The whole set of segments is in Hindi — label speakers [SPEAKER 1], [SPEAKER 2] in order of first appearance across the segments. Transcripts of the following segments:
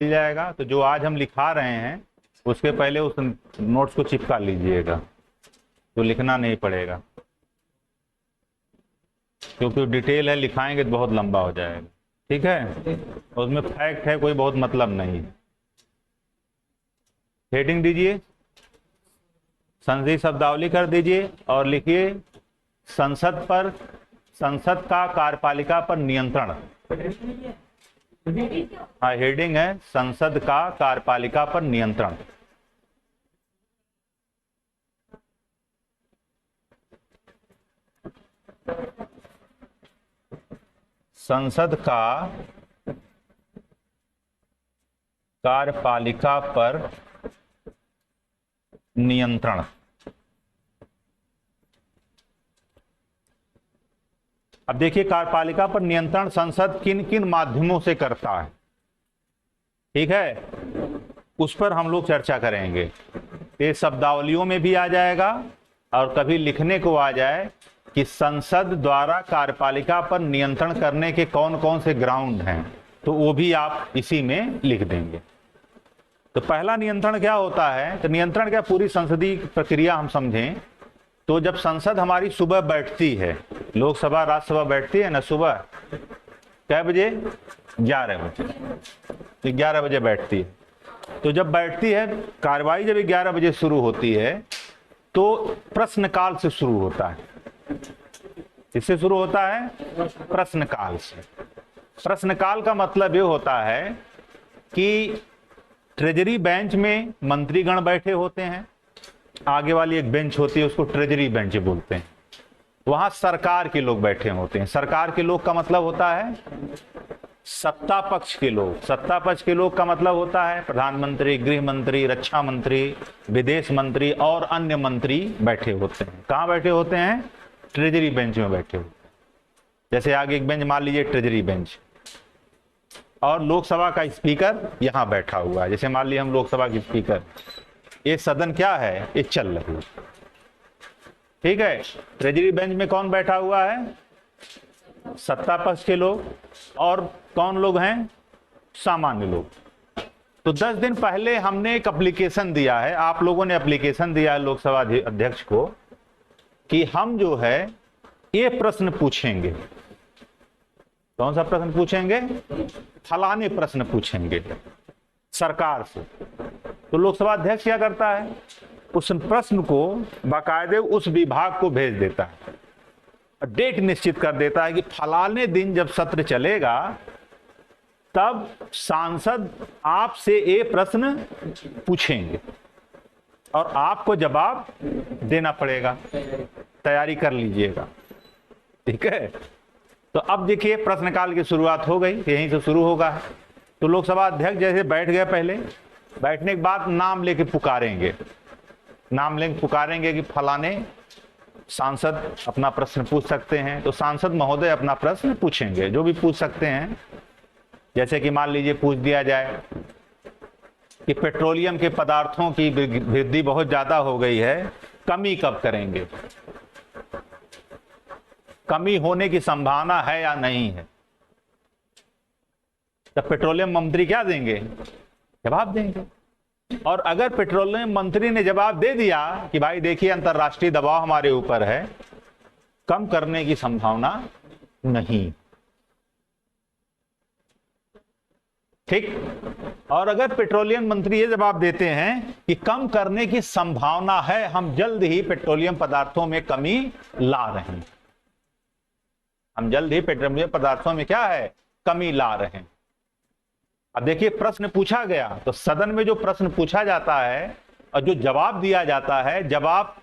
[SPEAKER 1] मिल जाएगा। तो जो आज हम लिखा रहे हैं उसके पहले उस नोट्स को चिपका लीजिएगा, तो लिखना नहीं पड़ेगा, क्योंकि डिटेल है, लिखाएंगे तो बहुत लंबा हो जाएगा। ठीक है, उसमें फैक्ट है, कोई बहुत मतलब नहीं। हेडिंग दीजिए, संसदीय शब्दावली कर दीजिए और लिखिए संसद का कार्यपालिका पर नियंत्रण। हाँ, हेडिंग है संसद का कार्यपालिका पर नियंत्रण। संसद का कार्यपालिका पर नियंत्रण। अब देखिए, कार्यपालिका पर नियंत्रण संसद किन किन माध्यमों से करता है, ठीक है, उस पर हम लोग चर्चा करेंगे। ये शब्दावलियों में भी आ जाएगा और कभी लिखने को आ जाए कि संसद द्वारा कार्यपालिका पर नियंत्रण करने के कौन कौन से ग्राउंड हैं, तो वो भी आप इसी में लिख देंगे। तो पहला नियंत्रण क्या होता है, तो नियंत्रण क्या, पूरी संसदीय प्रक्रिया हम समझें तो जब संसद हमारी सुबह बैठती है, लोकसभा राज्यसभा बैठती है ना सुबह, कै बजे, 11 बजे, तो 11 बजे बैठती है। तो जब बैठती है कार्रवाई, जब 11 बजे शुरू होती है तो प्रश्नकाल से शुरू होता है। इससे शुरू होता है प्रश्नकाल से। प्रश्नकाल का मतलब ये होता है कि ट्रेजरी बेंच में मंत्रीगण बैठे होते हैं, आगे वाली एक बेंच होती है उसको ट्रेजरी बेंच बोलते हैं, वहां सरकार के लोग बैठे होते हैं। सरकार के लोग का मतलब होता है सत्ता पक्ष के लोग। सत्ता पक्ष के लोग का मतलब होता है प्रधानमंत्री, गृह मंत्री, रक्षा मंत्री, विदेश मंत्री और अन्य मंत्री बैठे होते हैं। कहां बैठे होते हैं, ट्रेजरी बेंच में बैठे होते हैं। जैसे आगे एक बेंच मान लीजिए ट्रेजरी बेंच, और लोकसभा का स्पीकर यहां बैठा हुआ है। जैसे मान लीजिए हम लोकसभा के स्पीकर, ये सदन क्या है, ये चल रही है, ठीक है। ट्रेजरी बेंच में कौन बैठा हुआ है, सत्ता पक्ष के लोग, और कौन लोग हैं, सामान्य लोग। तो 10 दिन पहले हमने एक एप्लीकेशन दिया है, आप लोगों ने एप्लीकेशन दिया है लोकसभा अध्यक्ष को कि हम जो है ये प्रश्न पूछेंगे। कौन सा प्रश्न पूछेंगे, फलाने प्रश्न पूछेंगे सरकार से। तो लोकसभा अध्यक्ष क्या करता है, उस प्रश्न को बाकायदे उस विभाग को भेज देता है, डेट निश्चित कर देता है कि फलाने दिन जब सत्र चलेगा तब सांसद आपसे ये प्रश्न पूछेंगे और आपको जवाब देना पड़ेगा, तैयारी कर लीजिएगा, ठीक है। तो अब देखिए प्रश्नकाल की शुरुआत हो गई, यहीं से शुरू होगा। तो लोकसभा अध्यक्ष जैसे बैठ गए, पहले बैठने के बाद नाम लेके पुकारेंगे, नाम लेके पुकारेंगे कि फलाने सांसद अपना प्रश्न पूछ सकते हैं। तो सांसद महोदय अपना प्रश्न पूछेंगे, जो भी पूछ सकते हैं। जैसे कि मान लीजिए पूछ दिया जाए कि पेट्रोलियम के पदार्थों की वृद्धि बहुत ज्यादा हो गई है, कमी कब करेंगे, कमी होने की संभावना है या नहीं है। तो पेट्रोलियम मंत्री क्या देंगे, जवाब देंगे। और अगर पेट्रोलियम मंत्री ने जवाब दे दिया कि भाई देखिए अंतर्राष्ट्रीय दबाव हमारे ऊपर है, कम करने की संभावना नहीं, ठीक। और अगर पेट्रोलियम मंत्री ये जवाब देते हैं कि कम करने की संभावना है, हम जल्द ही पेट्रोलियम पदार्थों में कमी ला रहे हैं, हम जल्द ही पेट्रोलियम पदार्थों में क्या है, कमी ला रहे हैं। अब देखिए प्रश्न पूछा गया, तो सदन में जो प्रश्न पूछा जाता है और जो जवाब दिया जाता है, जवाब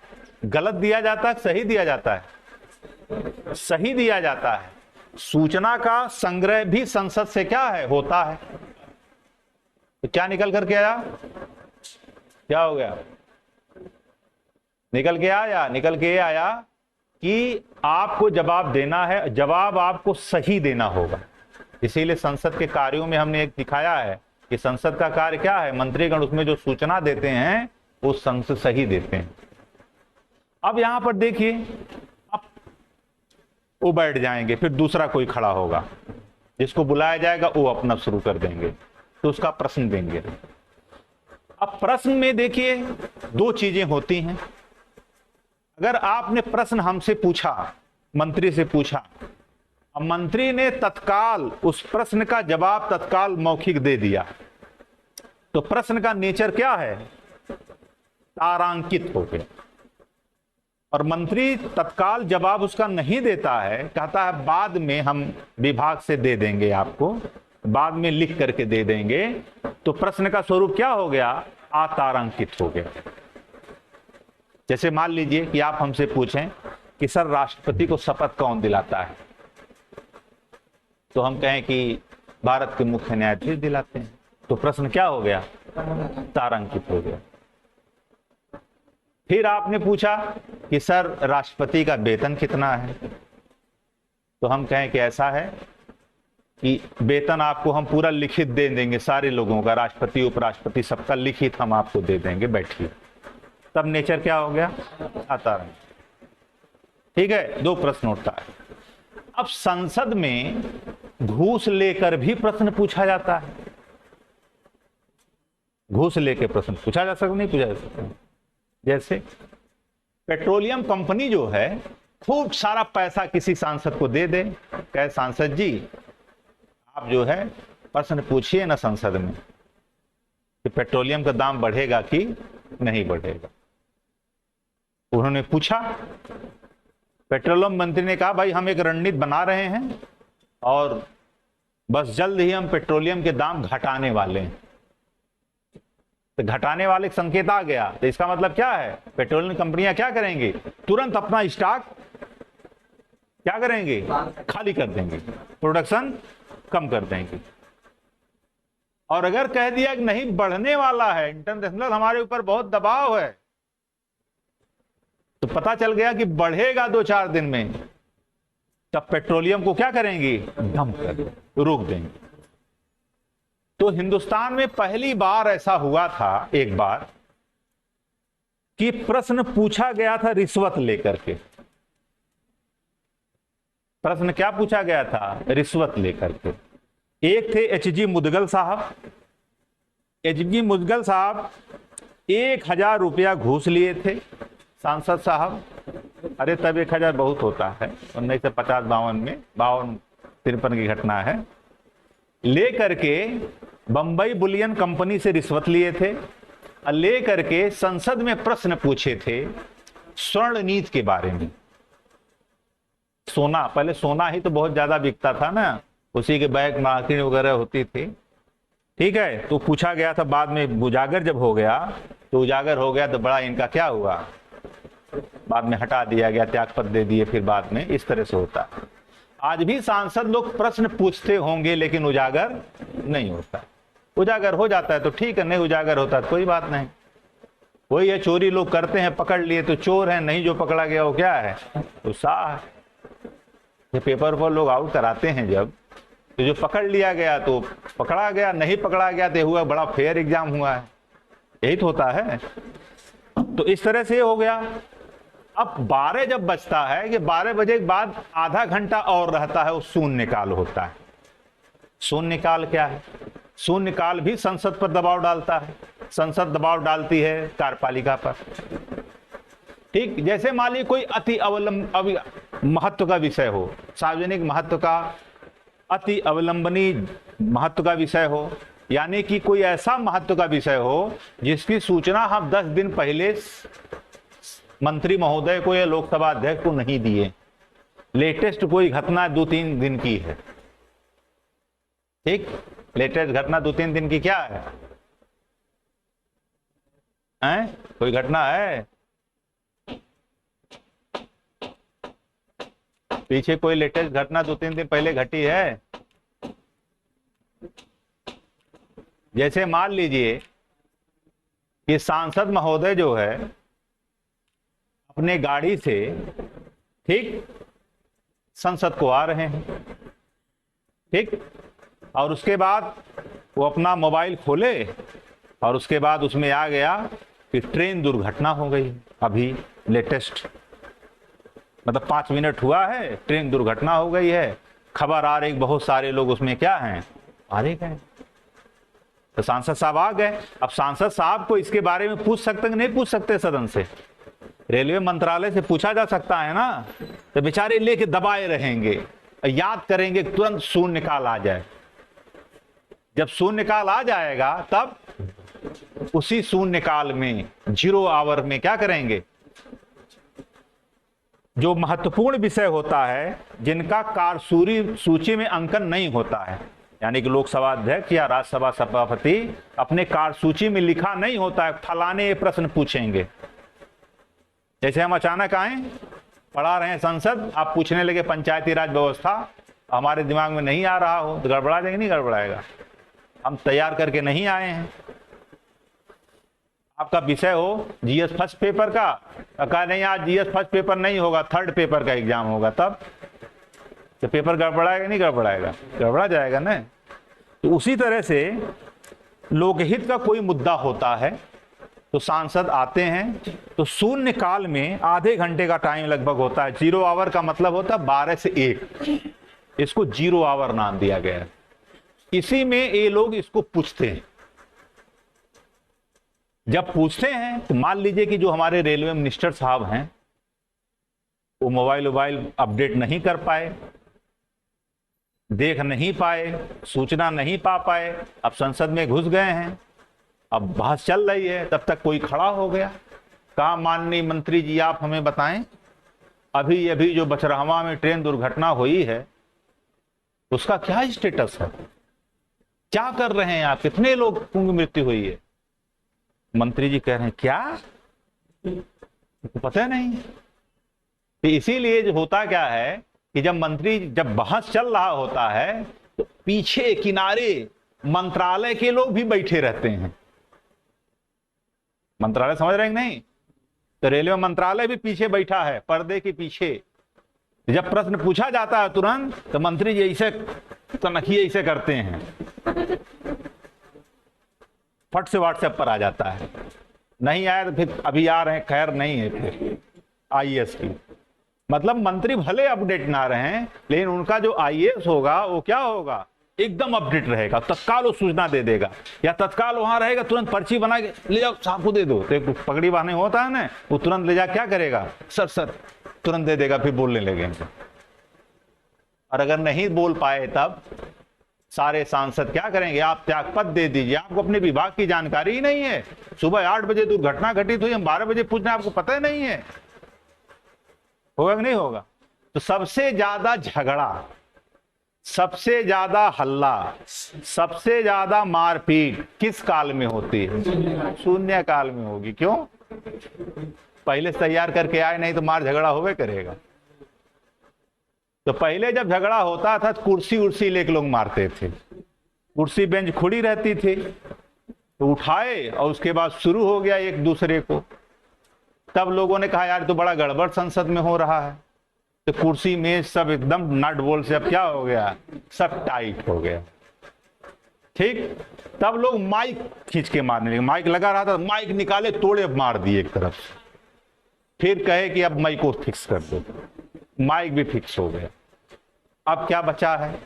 [SPEAKER 1] गलत दिया जाता है, सही दिया जाता है, सही दिया जाता है। सूचना का संग्रह भी संसद से क्या है, होता है। तो क्या निकल करके आया, क्या हो गया, निकल के आया, निकल के आया कि आपको जवाब देना है, जवाब आपको सही देना होगा। इसीलिए संसद के कार्यों में हमने एक दिखाया है कि संसद का कार्य क्या है, मंत्रीगण उसमें जो सूचना देते हैं वो संसद सही देते हैं। अब यहां पर देखिए, अब वो बैठ जाएंगे, फिर दूसरा कोई खड़ा होगा, जिसको बुलाया जाएगा वो अपना शुरू कर देंगे। तो उसका प्रश्न देंगे। अब प्रश्न में देखिए दो चीजें होती हैं। अगर आपने प्रश्न हमसे पूछा, मंत्री से पूछा, अब मंत्री ने तत्काल उस प्रश्न का जवाब तत्काल मौखिक दे दिया, तो प्रश्न का नेचर क्या है? तारांकित हो गया। और मंत्री तत्काल जवाब उसका नहीं देता है, कहता है बाद में हम विभाग से दे देंगे, आपको बाद में लिख करके दे देंगे, तो प्रश्न का स्वरूप क्या हो गया? अतारांकित हो गया। जैसे मान लीजिए कि आप हमसे पूछें कि सर राष्ट्रपति को शपथ कौन दिलाता है, तो हम कहें कि भारत के मुख्य न्यायाधीश दिलाते हैं, तो प्रश्न क्या हो गया? तारांकित हो गया। फिर आपने पूछा कि सर राष्ट्रपति का वेतन कितना है, तो हम कहें कि ऐसा है कि वेतन आपको हम पूरा लिखित दे देंगे, सारे लोगों का, राष्ट्रपति उपराष्ट्रपति सबका लिखित हम आपको दे देंगे, बैठिए। तब नेचर क्या हो गया? अतारांकित। ठीक है, दो प्रश्न उठता है। अब संसद में घूस लेकर भी प्रश्न पूछा जाता है। घूस लेकर प्रश्न पूछा जा सकता, नहीं पूछा जा सकता। जैसे पेट्रोलियम कंपनी जो है खूब सारा पैसा किसी सांसद को दे दे, कहे सांसद जी आप जो है प्रश्न पूछिए ना संसद में कि पेट्रोलियम का दाम बढ़ेगा कि नहीं बढ़ेगा। उन्होंने पूछा, पेट्रोलियम मंत्री ने कहा भाई हम एक रणनीति बना रहे हैं और बस जल्द ही हम पेट्रोलियम के दाम घटाने वाले हैं। तो घटाने वाले संकेत आ गया, तो इसका मतलब क्या है? पेट्रोलियम कंपनियां क्या करेंगी? तुरंत अपना स्टॉक क्या करेंगे? खाली कर देंगे, प्रोडक्शन कम कर देंगे। और अगर कह दिया कि नहीं बढ़ने वाला है, इंटरनेशनल हमारे ऊपर बहुत दबाव है, तो पता चल गया कि बढ़ेगा 2-4 दिन में, तब पेट्रोलियम को क्या करेंगी? डंप कर देंगे, रोक देंगे। तो हिंदुस्तान में पहली बार ऐसा हुआ था एक बार कि प्रश्न पूछा गया था रिश्वत लेकर के। प्रश्न क्या पूछा गया था? रिश्वत लेकर के। एक थे एच.जी. मुदगल साहब। एच.जी. मुदगल साहब 1000 रुपया घूस लिए थे सांसद साहब। अरे तब 1000 बहुत होता है, 1950-52 में, 52-53 की घटना है। ले करके बंबई बुलियन कंपनी से रिश्वत लिए थे और ले करके संसद में प्रश्न पूछे थे स्वर्ण नीति के बारे में। सोना, पहले सोना ही तो बहुत ज्यादा बिकता था ना, उसी के बैग मार्केट वगैरह होती थी। ठीक है, तो पूछा गया था। बाद में उजागर जब हो गया, तो उजागर हो गया तो बड़ा इनका क्या हुआ, बाद में हटा दिया गया, त्यागपत्र दे दिए। फिर बाद में इस तरह से होता है। आज भी सांसद लोग प्रश्न पूछते होंगे लेकिन उजागर नहीं होता। उजागर हो जाता है तो ठीक है, नहीं उजागर होता तो कोई बात नहीं। वही है, चोरी लोग करते हैं, पकड़ लिए तो चोर है, नहीं जो पकड़ा गया वो क्या है? तो साह। ये पेपर पर लोग आउट कराते हैं जब, तो जो पकड़ लिया गया तो पकड़ा गया, नहीं पकड़ा गया तो हुआ बड़ा फेयर एग्जाम हुआ है। यही तो होता है। तो इस तरह से हो गया। अब 12 जब बजता है कि 12 बजे के बाद आधा घंटा और रहता है, वो शून्यकाल होता है। शून्यकाल क्या है? शून्यकाल भी संसद पर दबाव डालता है। संसद दबाव डालती है कार्यपालिका पर। ठीक, जैसे मान लीजिए कोई अति महत्व का विषय हो, सार्वजनिक महत्व का, अति अवलंबनीय महत्व का विषय हो, यानी कि कोई ऐसा महत्व का विषय हो जिसकी सूचना हम 10 दिन पहले मंत्री महोदय को या लोकसभा अध्यक्ष को नहीं दिए। लेटेस्ट कोई घटना 2-3 दिन की है। ठीक, लेटेस्ट घटना 2-3 दिन की क्या है? कोई घटना है पीछे? कोई लेटेस्ट घटना 2-3 दिन पहले घटी है? जैसे मान लीजिए कि सांसद महोदय जो है अपने गाड़ी से ठीक संसद को आ रहे हैं, ठीक, और उसके बाद वो अपना मोबाइल खोले और उसके बाद उसमें आ गया कि ट्रेन दुर्घटना हो गई। अभी लेटेस्ट, मतलब 5 मिनट हुआ है, ट्रेन दुर्घटना हो गई है, खबर आ रही, बहुत सारे लोग उसमें क्या हैं, आ रहे हैं। तो सांसद साहब आ गए। अब सांसद साहब को इसके बारे में पूछ सकते कि नहीं पूछ सकते सदन से? रेलवे मंत्रालय से पूछा जा सकता है ना। तो बेचारे लेके दबाए रहेंगे, याद करेंगे तुरंत शून्य काल आ जाए। जब शून्य काल आ जाएगा तब उसी शून्य काल में 0 आवर में क्या करेंगे, जो महत्वपूर्ण विषय होता है, जिनका कार्यसूची सूची में अंकन नहीं होता है, यानी कि लोकसभा अध्यक्ष या राज्यसभा सभापति अपने कार्यसूची में लिखा नहीं होता है फलाने ये प्रश्न पूछेंगे। जैसे हम अचानक आए, पढ़ा रहे हैं संसद, आप पूछने लगे पंचायती राज व्यवस्था, हमारे दिमाग में नहीं आ रहा हो तो गड़बड़ा जाएगा नहीं गड़बड़ाएगा? हम तैयार करके नहीं आए हैं। आपका विषय हो जीएस फर्स्ट पेपर का, कहा नहीं आज जीएस फर्स्ट पेपर नहीं होगा, थर्ड पेपर का एग्जाम होगा, तब तो पेपर गड़बड़ाएगा नहीं गड़बड़ाएगा? गड़बड़ा जाएगा ना। तो उसी तरह से लोकहित का कोई मुद्दा होता है तो सांसद आते हैं, तो शून्य काल में आधे घंटे का टाइम लगभग होता है। 0 आवर का मतलब होता है 12 से 1, इसको 0 आवर नाम दिया गया है। इसी में ये लोग इसको पूछते हैं। जब पूछते हैं तो मान लीजिए कि जो हमारे रेलवे मिनिस्टर साहब हैं वो मोबाइल अपडेट नहीं कर पाए, देख नहीं पाए, सूचना नहीं पा पाए, अब संसद में घुस गए हैं, अब बहस चल रही है, तब तक कोई खड़ा हो गया, कहा माननीय मंत्री जी आप हमें बताएं अभी जो बछरहवा में ट्रेन दुर्घटना हुई है उसका क्या स्टेटस है, क्या कर रहे हैं आप, कितने लोगों की मृत्यु हुई है? मंत्री जी कह रहे हैं क्या, पता नहीं। तो इसीलिए जो होता क्या है कि जब बहस चल रहा होता है तो पीछे किनारे मंत्रालय के लोग भी बैठे रहते हैं। मंत्रालय समझ रहे हैं नहीं? तो रेलवे मंत्रालय भी पीछे बैठा है, पर्दे के पीछे। जब प्रश्न पूछा जाता है तुरंत तो मंत्री जी ऐसे तनखिए ऐसे करते हैं, फट से व्हाट्सएप पर आ जाता है, नहीं आया तो फिर अभी आ रहे हैं, खैर नहीं है फिर आईएएस की। मतलब मंत्री भले अपडेट ना रहे लेकिन उनका जो आईएएस होगा वो क्या होगा, एकदम अपडेट रहेगा, तत्काल वो सूचना दे देगा, या तत्काल वहां रहेगा, तुरंत पर्ची बना के ले जाओ साहब को दे दो। तो एक पगड़ी बांधने होता है ना, वो तुरंत ले जा क्या करेगा, सर तुरंत दे देगा, फिर बोलने लगेंगे। और अगर नहीं बोल पाए तब सारे सांसद क्या करेंगे, आप त्यागपत्र दे दीजिए, आपको अपने विभाग की जानकारी ही नहीं है, सुबह 8 बजे दुर्घटना घटित हुई, हम 12 बजे पूछना आपको पता ही नहीं है, होगा कि नहीं होगा? तो सबसे ज्यादा झगड़ा, सबसे ज्यादा हल्ला, सबसे ज्यादा मारपीट किस काल में होती है? शून्य काल में होगी। क्यों? पहले से तैयार करके आए, नहीं तो मार झगड़ा होवे करेगा। तो पहले जब झगड़ा होता था तो कुर्सी उर्सी लेके लोग मारते थे, कुर्सी बेंच खुली रहती थी तो उठाए और उसके बाद शुरू हो गया एक दूसरे को। तब लोगों ने कहा यार तो बड़ा गड़बड़ संसद में हो रहा है, तो कुर्सी मेज सब एकदम नट बोल्ट से अब क्या हो गया, सब टाइट हो गया। ठीक, तब लोग माइक खींच के मारने लगे, माइक लगा रहा था, माइक निकाले तोड़े मार दिए एक तरफ से, फिर कहे कि अब माइक को फिक्स कर दो, माइक भी फिक्स हो गया। अब क्या बचा है,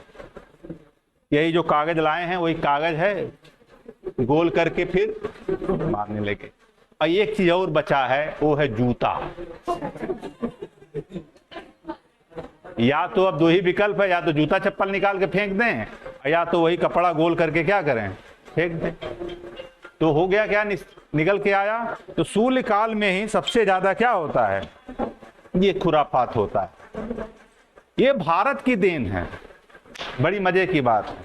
[SPEAKER 1] यही जो कागज लाए हैं वही कागज है, गोल करके फिर मारने लगे। और एक चीज और बचा है, वो है जूता। या तो अब 2 ही विकल्प है, या तो जूता चप्पल निकाल के फेंक दें, या तो वही कपड़ा गोल करके क्या करें, फेंक दें। तो हो गया क्या, निकल के आया। तो शून्य काल में ही सबसे ज्यादा क्या होता है, ये खुराफात होता है। ये भारत की देन है, बड़ी मजे की बात है।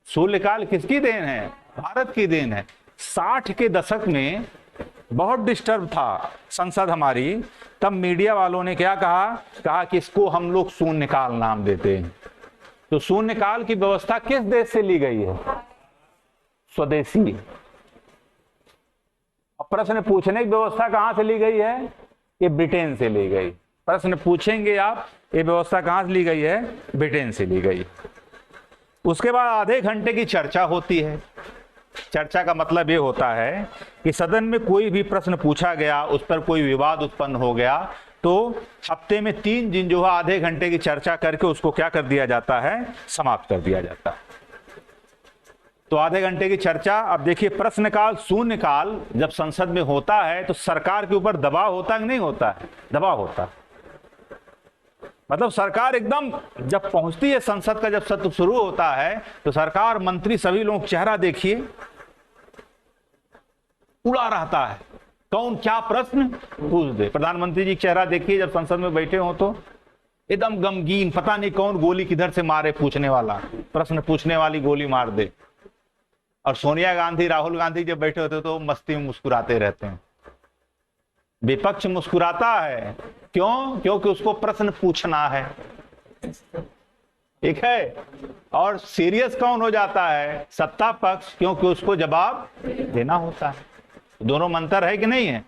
[SPEAKER 1] शून्यकाल किसकी देन है? भारत की देन है। 60 के दशक में बहुत डिस्टर्ब था संसद हमारी, तब मीडिया वालों ने क्या कहा कि इसको हम लोग शून्यकाल नाम देते हैं। तो शून्यकाल की व्यवस्था किस देश से ली गई है? स्वदेशी। अब प्रश्न पूछने की व्यवस्था कहां से ली गई है? ये ब्रिटेन से ली गई। प्रश्न पूछेंगे आप, ये व्यवस्था कहां से ली गई है? ब्रिटेन से ली गई। उसके बाद आधे घंटे की चर्चा होती है। चर्चा का मतलब ये होता है कि सदन में कोई भी प्रश्न पूछा गया, उस पर कोई विवाद उत्पन्न हो गया, तो हफ्ते में 3 दिन जो है आधे घंटे की चर्चा करके उसको क्या कर दिया जाता है, समाप्त कर दिया जाता है। तो आधे घंटे की चर्चा। अब देखिए, प्रश्नकाल शून्यकाल जब संसद में होता है तो सरकार के ऊपर दबाव होता है कि नहीं होता है? दबाव होता है। मतलब सरकार एकदम जब पहुंचती है, संसद का जब सत्र शुरू होता है तो सरकार, मंत्री, सभी लोग चेहरा देखिए उड़ा रहता है, कौन क्या प्रश्न पूछ दे। प्रधानमंत्री जी चेहरा देखिए जब संसद में बैठे हो तो एकदम गमगीन, पता नहीं कौन गोली किधर से मारे, पूछने वाला, प्रश्न पूछने वाली गोली मार दे। और सोनिया गांधी, राहुल गांधी जब बैठे होते तो मस्ती में मुस्कुराते रहते हैं। विपक्ष मुस्कुराता है, क्यों? क्योंकि उसको प्रश्न पूछना है, ठीक है। और सीरियस कौन हो जाता है? सत्ता पक्ष, क्योंकि उसको जवाब देना होता है। दोनों में अंतर है कि नहीं है?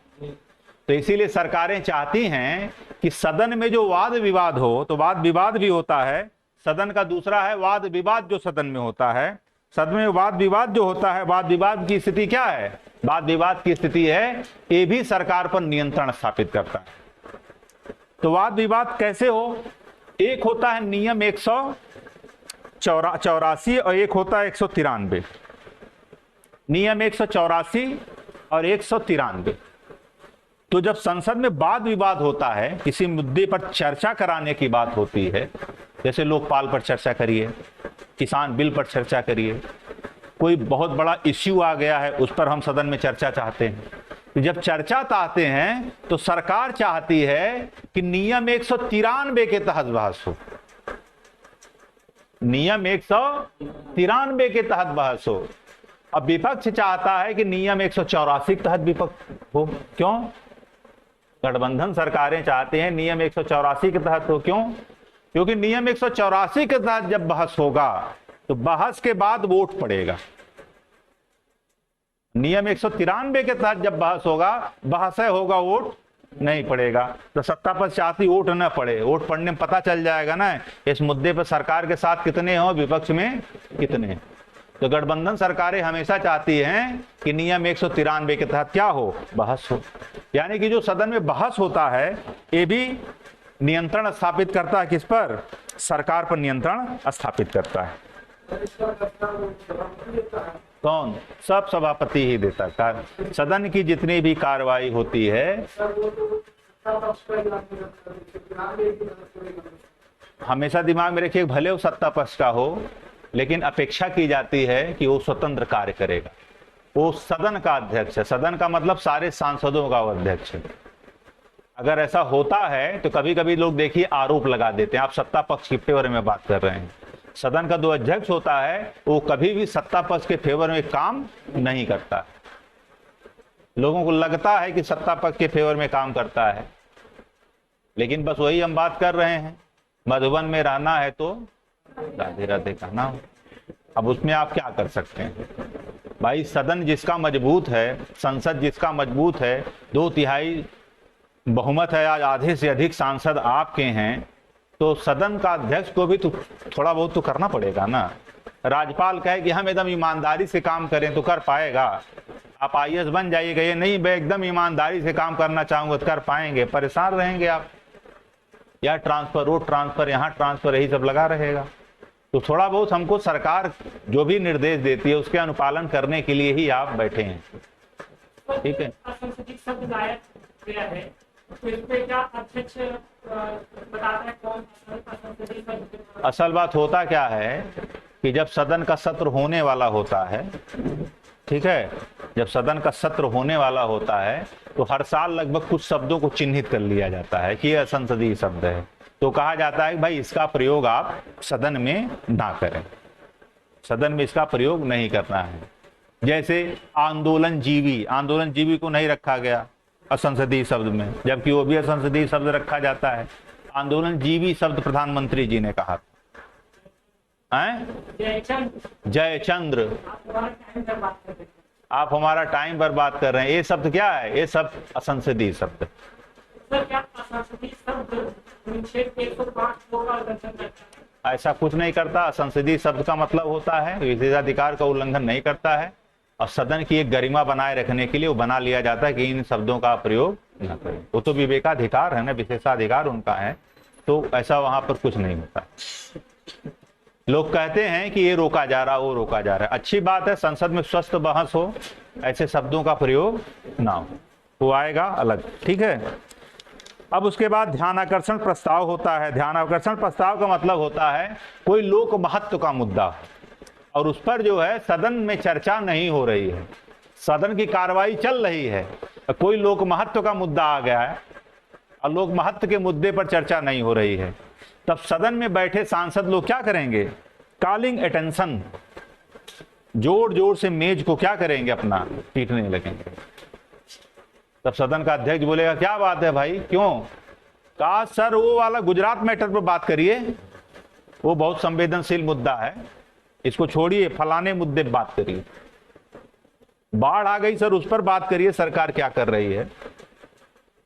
[SPEAKER 1] तो इसीलिए सरकारें चाहती हैं कि सदन में जो वाद विवाद हो, तो वाद विवाद भी होता है सदन का, दूसरा है वाद विवाद जो सदन में होता है। सदन में वाद विवाद जो होता है, वाद विवाद की स्थिति क्या है? वाद विवाद की स्थिति है, ये भी सरकार पर नियंत्रण स्थापित करता है। तो वाद विवाद कैसे हो? एक होता है नियम 184 और एक होता है 193। नियम 184 और 193। तो जब संसद में वाद विवाद होता है, किसी मुद्दे पर चर्चा कराने की बात होती है, जैसे लोकपाल पर चर्चा करिए, किसान बिल पर चर्चा करिए, कोई बहुत बड़ा इश्यू आ गया है उस पर हम सदन में चर्चा चाहते हैं, तो जब चर्चा चाहते हैं तो सरकार चाहती है कि नियम 193 के तहत बहस हो। नियम 193 के तहत बहस हो। अब विपक्ष चाहता है कि नियम 184 के तहत विपक्ष हो। क्यों? गठबंधन सरकारें चाहते हैं नियम 184 के तहत हो। क्यों? क्योंकि नियम 184 के तहत जब बहस होगा तो बहस के बाद वोट पड़ेगा। नियम 193 के तहत जब बहस होगा, बहस होगा, वोट नहीं पड़ेगा। तो सत्ता पक्ष चाहती वोट न पड़े, वोट पड़ने में पता चल जाएगा ना इस मुद्दे पर सरकार के साथ कितने हो, विपक्ष में कितने। तो गठबंधन सरकारें हमेशा चाहती हैं कि नियम 193 के तहत क्या हो, बहस हो। यानी कि जो सदन में बहस होता है ये भी नियंत्रण स्थापित करता है। किस पर? सरकार पर नियंत्रण स्थापित करता है। कौन? सब सभापति ही देता है। सदन की जितनी भी कार्रवाई होती है हमेशा दिमाग में रखिए, भले वो सत्ता पक्ष का हो, लेकिन अपेक्षा की जाती है कि वो स्वतंत्र कार्य करेगा। वो सदन का अध्यक्ष है। सदन का मतलब सारे सांसदों का अध्यक्ष है। अगर ऐसा होता है तो कभी कभी लोग देखिए आरोप लगा देते हैं, आप सत्ता पक्ष के फेवर में बात कर रहे हैं। सदन का जो अध्यक्ष होता है वो कभी भी सत्ता पक्ष के फेवर में काम नहीं करता। लोगों को लगता है कि सत्ता पक्ष के फेवर में काम करता है, लेकिन बस वही हम बात कर रहे हैं, मधुबन में रहना है तो राधे राधे कहना हो। अब उसमें आप क्या कर सकते हैं भाई? सदन जिसका मजबूत है, संसद जिसका मजबूत है, 2/3 बहुमत है, आज आधे से अधिक सांसद आपके हैं, तो सदन का अध्यक्ष को भी तो थोड़ा बहुत तो करना पड़ेगा ना। राज्यपाल कहे कि हम एकदम ईमानदारी से काम करें तो कर पाएगा? आप IAS बन जाइएगा, ये नहीं मैं एकदम ईमानदारी से काम करना चाहूंगा तो कर पाएंगे? परेशान रहेंगे आप। या ट्रांसफर, वो ट्रांसफर, यहाँ ट्रांसफर, यही सब लगा रहेगा। तो थोड़ा बहुत हमको सरकार जो भी निर्देश देती है उसके अनुपालन करने के लिए ही आप बैठे हैं, ठीक है। असल बात होता क्या है कि जब सदन का सत्र होने वाला होता है, ठीक है, जब सदन का सत्र होने वाला होता है तो हर साल लगभग कुछ शब्दों को चिन्हित कर लिया जाता है कि यह असंसदीय शब्द है। तो कहा जाता है कि भाई इसका प्रयोग आप सदन में ना करें, सदन में इसका प्रयोग नहीं करना है। जैसे आंदोलन जीवी को नहीं रखा गया असंसदीय शब्द में, जबकि वो भी असंसदीय शब्द रखा जाता है। आंदोलन जीवी शब्द प्रधानमंत्री जी ने कहा। जयचंद्र, आप हमारा टाइम बर्बाद कर रहे हैं। ये शब्द क्या है? ये शब्द असंसदीय शब्द। ऐसा कुछ नहीं करता। संसदीय शब्द का मतलब होता है विशेषाधिकार का उल्लंघन नहीं करता है, और सदन की एक गरिमा बनाए रखने के लिए वो बना लिया जाता है कि इन शब्दों का प्रयोग न करें। वो तो विवेकाधिकार है ना, विशेषाधिकार उनका है, तो ऐसा वहां पर कुछ नहीं होता। लोग कहते हैं कि ये रोका जा रहा, वो रोका जा रहा है। अच्छी बात है, संसद में स्वस्थ बहस हो, ऐसे शब्दों का प्रयोग ना हो, वो आएगा अलग, ठीक है। अब उसके बाद ध्यानाकर्षण प्रस्ताव होता है। ध्यानाकर्षण प्रस्ताव का मतलब होता है कोई लोक महत्व का मुद्दा और उस पर जो है सदन में चर्चा नहीं हो रही है, सदन की कार्रवाई चल रही है, कोई लोक महत्व का मुद्दा आ गया है और लोक महत्व के मुद्दे पर चर्चा नहीं हो रही है, तब सदन में बैठे सांसद लोग क्या करेंगे? कॉलिंग अटेंशन, जोर जोर से मेज को क्या करेंगे? अपना पीटने लगेंगे। तब सदन का अध्यक्ष बोलेगा क्या बात है भाई, क्यों? कहा सर वो वाला गुजरात मैटर पर बात करिए, वो बहुत संवेदनशील मुद्दा है, इसको छोड़िए, फलाने मुद्दे पर बात करिए। बाढ़ आ गई सर, उस पर बात करिए, सरकार क्या कर रही है।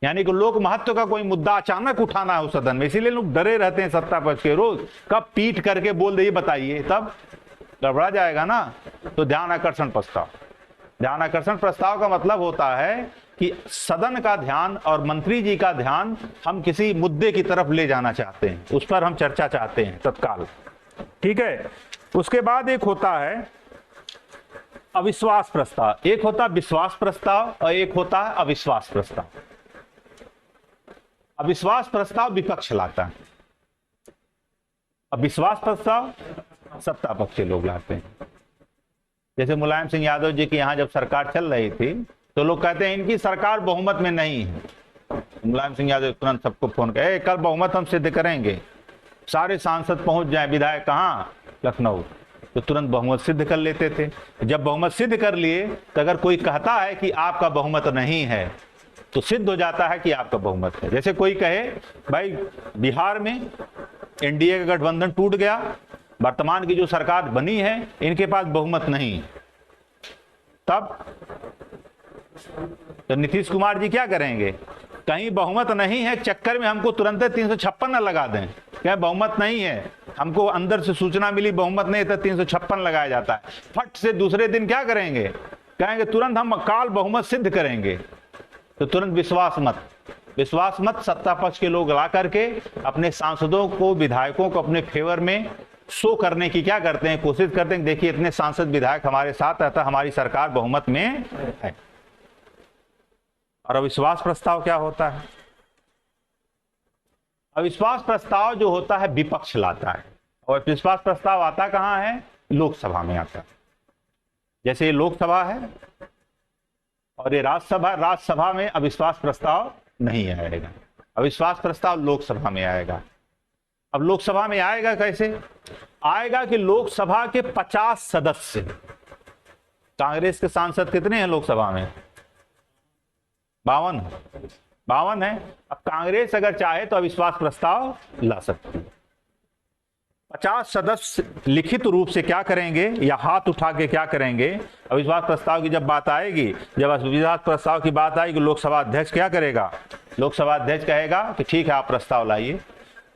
[SPEAKER 1] यानी कि लोक महत्व का कोई मुद्दा अचानक उठाना है उस सदन में, इसीलिए लोग डरे रहते हैं सत्ता पक्ष के, रोज कब पीट करके बोल दे बताइए, तब गड़बड़ा जाएगा ना। तो ध्यान आकर्षण प्रस्ताव, ध्यान आकर्षण प्रस्ताव का मतलब होता है कि सदन का ध्यान और मंत्री जी का ध्यान हम किसी मुद्दे की तरफ ले जाना चाहते हैं, उस पर हम चर्चा चाहते हैं तत्काल, ठीक है। उसके बाद एक होता है अविश्वास प्रस्ताव, एक होता है विश्वास प्रस्ताव और एक होता है अविश्वास प्रस्ताव। अविश्वास प्रस्ताव विपक्ष लाता है, अविश्वास प्रस्ताव सत्ता पक्ष के लोग लाते हैं। जैसे मुलायम सिंह यादव जी की यहां जब सरकार चल रही थी तो लोग कहते हैं इनकी सरकार बहुमत में नहीं है। मुलायम सिंह यादव तुरंत सबको फोन करे, कल बहुमत हम सिद्ध करेंगे, सारे सांसद पहुंच जाए, विधायक कहाँ? लखनऊ, तो तुरंत बहुमत सिद्ध कर लेते थे। जब बहुमत सिद्ध कर लिए तो अगर कोई कहता है कि आपका बहुमत नहीं है तो सिद्ध हो जाता है कि आपका बहुमत है। जैसे कोई कहे भाई बिहार में एनडीए का गठबंधन टूट गया, वर्तमान की जो सरकार बनी है इनके पास बहुमत नहीं, तब तो नीतीश कुमार जी क्या करेंगे? कहीं बहुमत नहीं है चक्कर में हमको तुरंत 356 न लगा दें, क्या बहुमत नहीं है, हमको अंदर से सूचना मिली बहुमत नहीं तो 356 लगाया जाता है। फट से दूसरे दिन क्या करेंगे? कहेंगे तुरंत हम अकाल बहुमत सिद्ध करेंगे। तो तुरंत विश्वास मत, विश्वास मत सत्ता पक्ष के लोग ला करके अपने सांसदों को, विधायकों को अपने फेवर में शो करने की क्या करते हैं? कोशिश करते हैं, देखिए इतने सांसद विधायक हमारे साथ रहता, हमारी सरकार बहुमत में है। और अविश्वास प्रस्ताव क्या होता है? अविश्वास प्रस्ताव जो होता है विपक्ष लाता है, और अविश्वास प्रस्ताव आता कहां है? लोकसभा में आता है। जैसे ये लोकसभा है और ये राज्यसभा, राज्यसभा में अविश्वास प्रस्ताव नहीं आएगा, अविश्वास प्रस्ताव लोकसभा में आएगा। अब लोकसभा में आएगा कैसे? आएगा कि लोकसभा के 50 सदस्य, कांग्रेस के सांसद कितने हैं लोकसभा में? 52 है। अब कांग्रेस अगर चाहे तो अविश्वास प्रस्ताव ला सकती है। 50 सदस्य लिखित रूप से क्या करेंगे या हाथ उठा के क्या करेंगे? अविश्वास प्रस्ताव की जब बात आएगी, जब अविश्वास प्रस्ताव की बात आएगी, लोकसभा अध्यक्ष क्या करेगा? लोकसभा अध्यक्ष कहेगा कि ठीक है आप प्रस्ताव लाइए।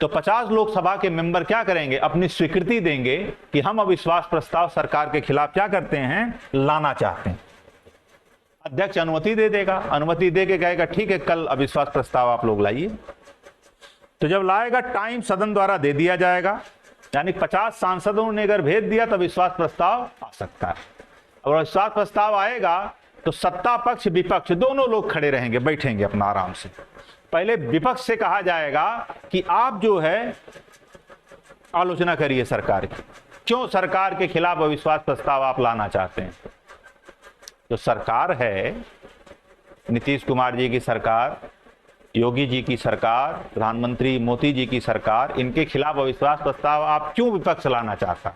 [SPEAKER 1] तो 50 लोकसभा के मेंबर क्या करेंगे? अपनी स्वीकृति देंगे कि हम अविश्वास प्रस्ताव सरकार के खिलाफ क्या करते हैं? लाना चाहते हैं। अध्यक्ष अनुमति दे देगा, अनुमति दे के कहेगा ठीक है कल अविश्वास प्रस्ताव आप लोग लाइए। तो जब लाएगा टाइम सदन द्वारा दे दिया जाएगा, यानी 50 सांसदों ने अगर भेज दिया तो विश्वास प्रस्ताव आ सकता है। और विश्वास प्रस्ताव आएगा तो सत्ता पक्ष विपक्ष दोनों लोग खड़े रहेंगे, बैठेंगे अपना आराम से। पहले विपक्ष से कहा जाएगा कि आप जो है आलोचना करिए सरकार की, क्यों सरकार के खिलाफ अविश्वास प्रस्ताव आप लाना चाहते हैं। जो सरकार है, नीतीश कुमार जी की सरकार, योगी जी की सरकार, प्रधानमंत्री मोदी जी की सरकार, इनके खिलाफ अविश्वास प्रस्ताव आप क्यों विपक्ष लाना चाहता?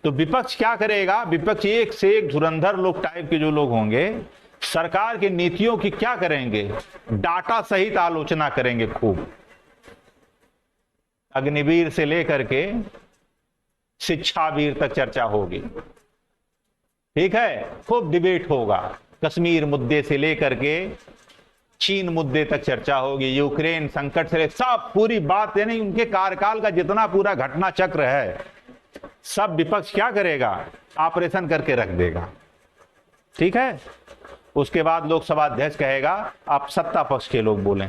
[SPEAKER 1] तो विपक्ष क्या करेगा? विपक्ष एक से एक धुरंधर लोग टाइप के जो लोग होंगे, सरकार की नीतियों की क्या करेंगे? डाटा सहित आलोचना करेंगे खूब। अग्निवीर से लेकर के शिक्षावीर तक चर्चा होगी, ठीक है, खूब डिबेट होगा। कश्मीर मुद्दे से लेकर के चीन मुद्दे तक चर्चा होगी, यूक्रेन संकट से सब पूरी बात, यानी उनके कार्यकाल का जितना पूरा घटना चक्र है सब विपक्ष क्या करेगा? ऑपरेशन करके रख देगा, ठीक है। उसके बाद लोकसभा अध्यक्ष कहेगा आप सत्ता पक्ष के लोग बोलें,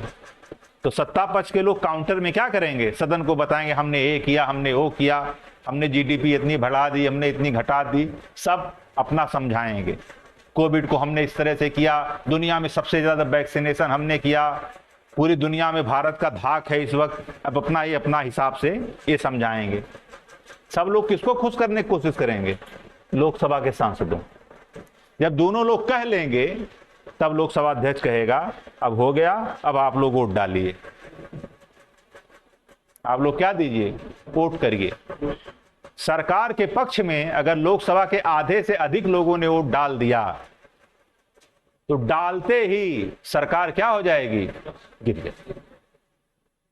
[SPEAKER 1] तो सत्ता पक्ष के लोग काउंटर में क्या करेंगे? सदन को बताएंगे हमने ये किया, हमने वो किया, हमने जीडीपी इतनी बढ़ा दी, हमने इतनी घटा दी, सब अपना समझाएंगे। कोविड को हमने इस तरह से किया, दुनिया में सबसे ज्यादा वैक्सीनेशन हमने किया, पूरी दुनिया में भारत का धाक है इस वक्त, अब अपना हिसाब से ये समझाएंगे। सब लोग किसको खुश करने की कोशिश करेंगे? लोकसभा के सांसदों। जब दोनों लोग कह लेंगे तब लोकसभा अध्यक्ष कहेगा अब हो गया, अब आप लोग वोट डालिए, आप लोग क्या दीजिए, वोट करिए। सरकार के पक्ष में अगर लोकसभा के आधे से अधिक लोगों ने वोट डाल दिया तो डालते ही सरकार क्या हो जाएगी, गिर जाएगी।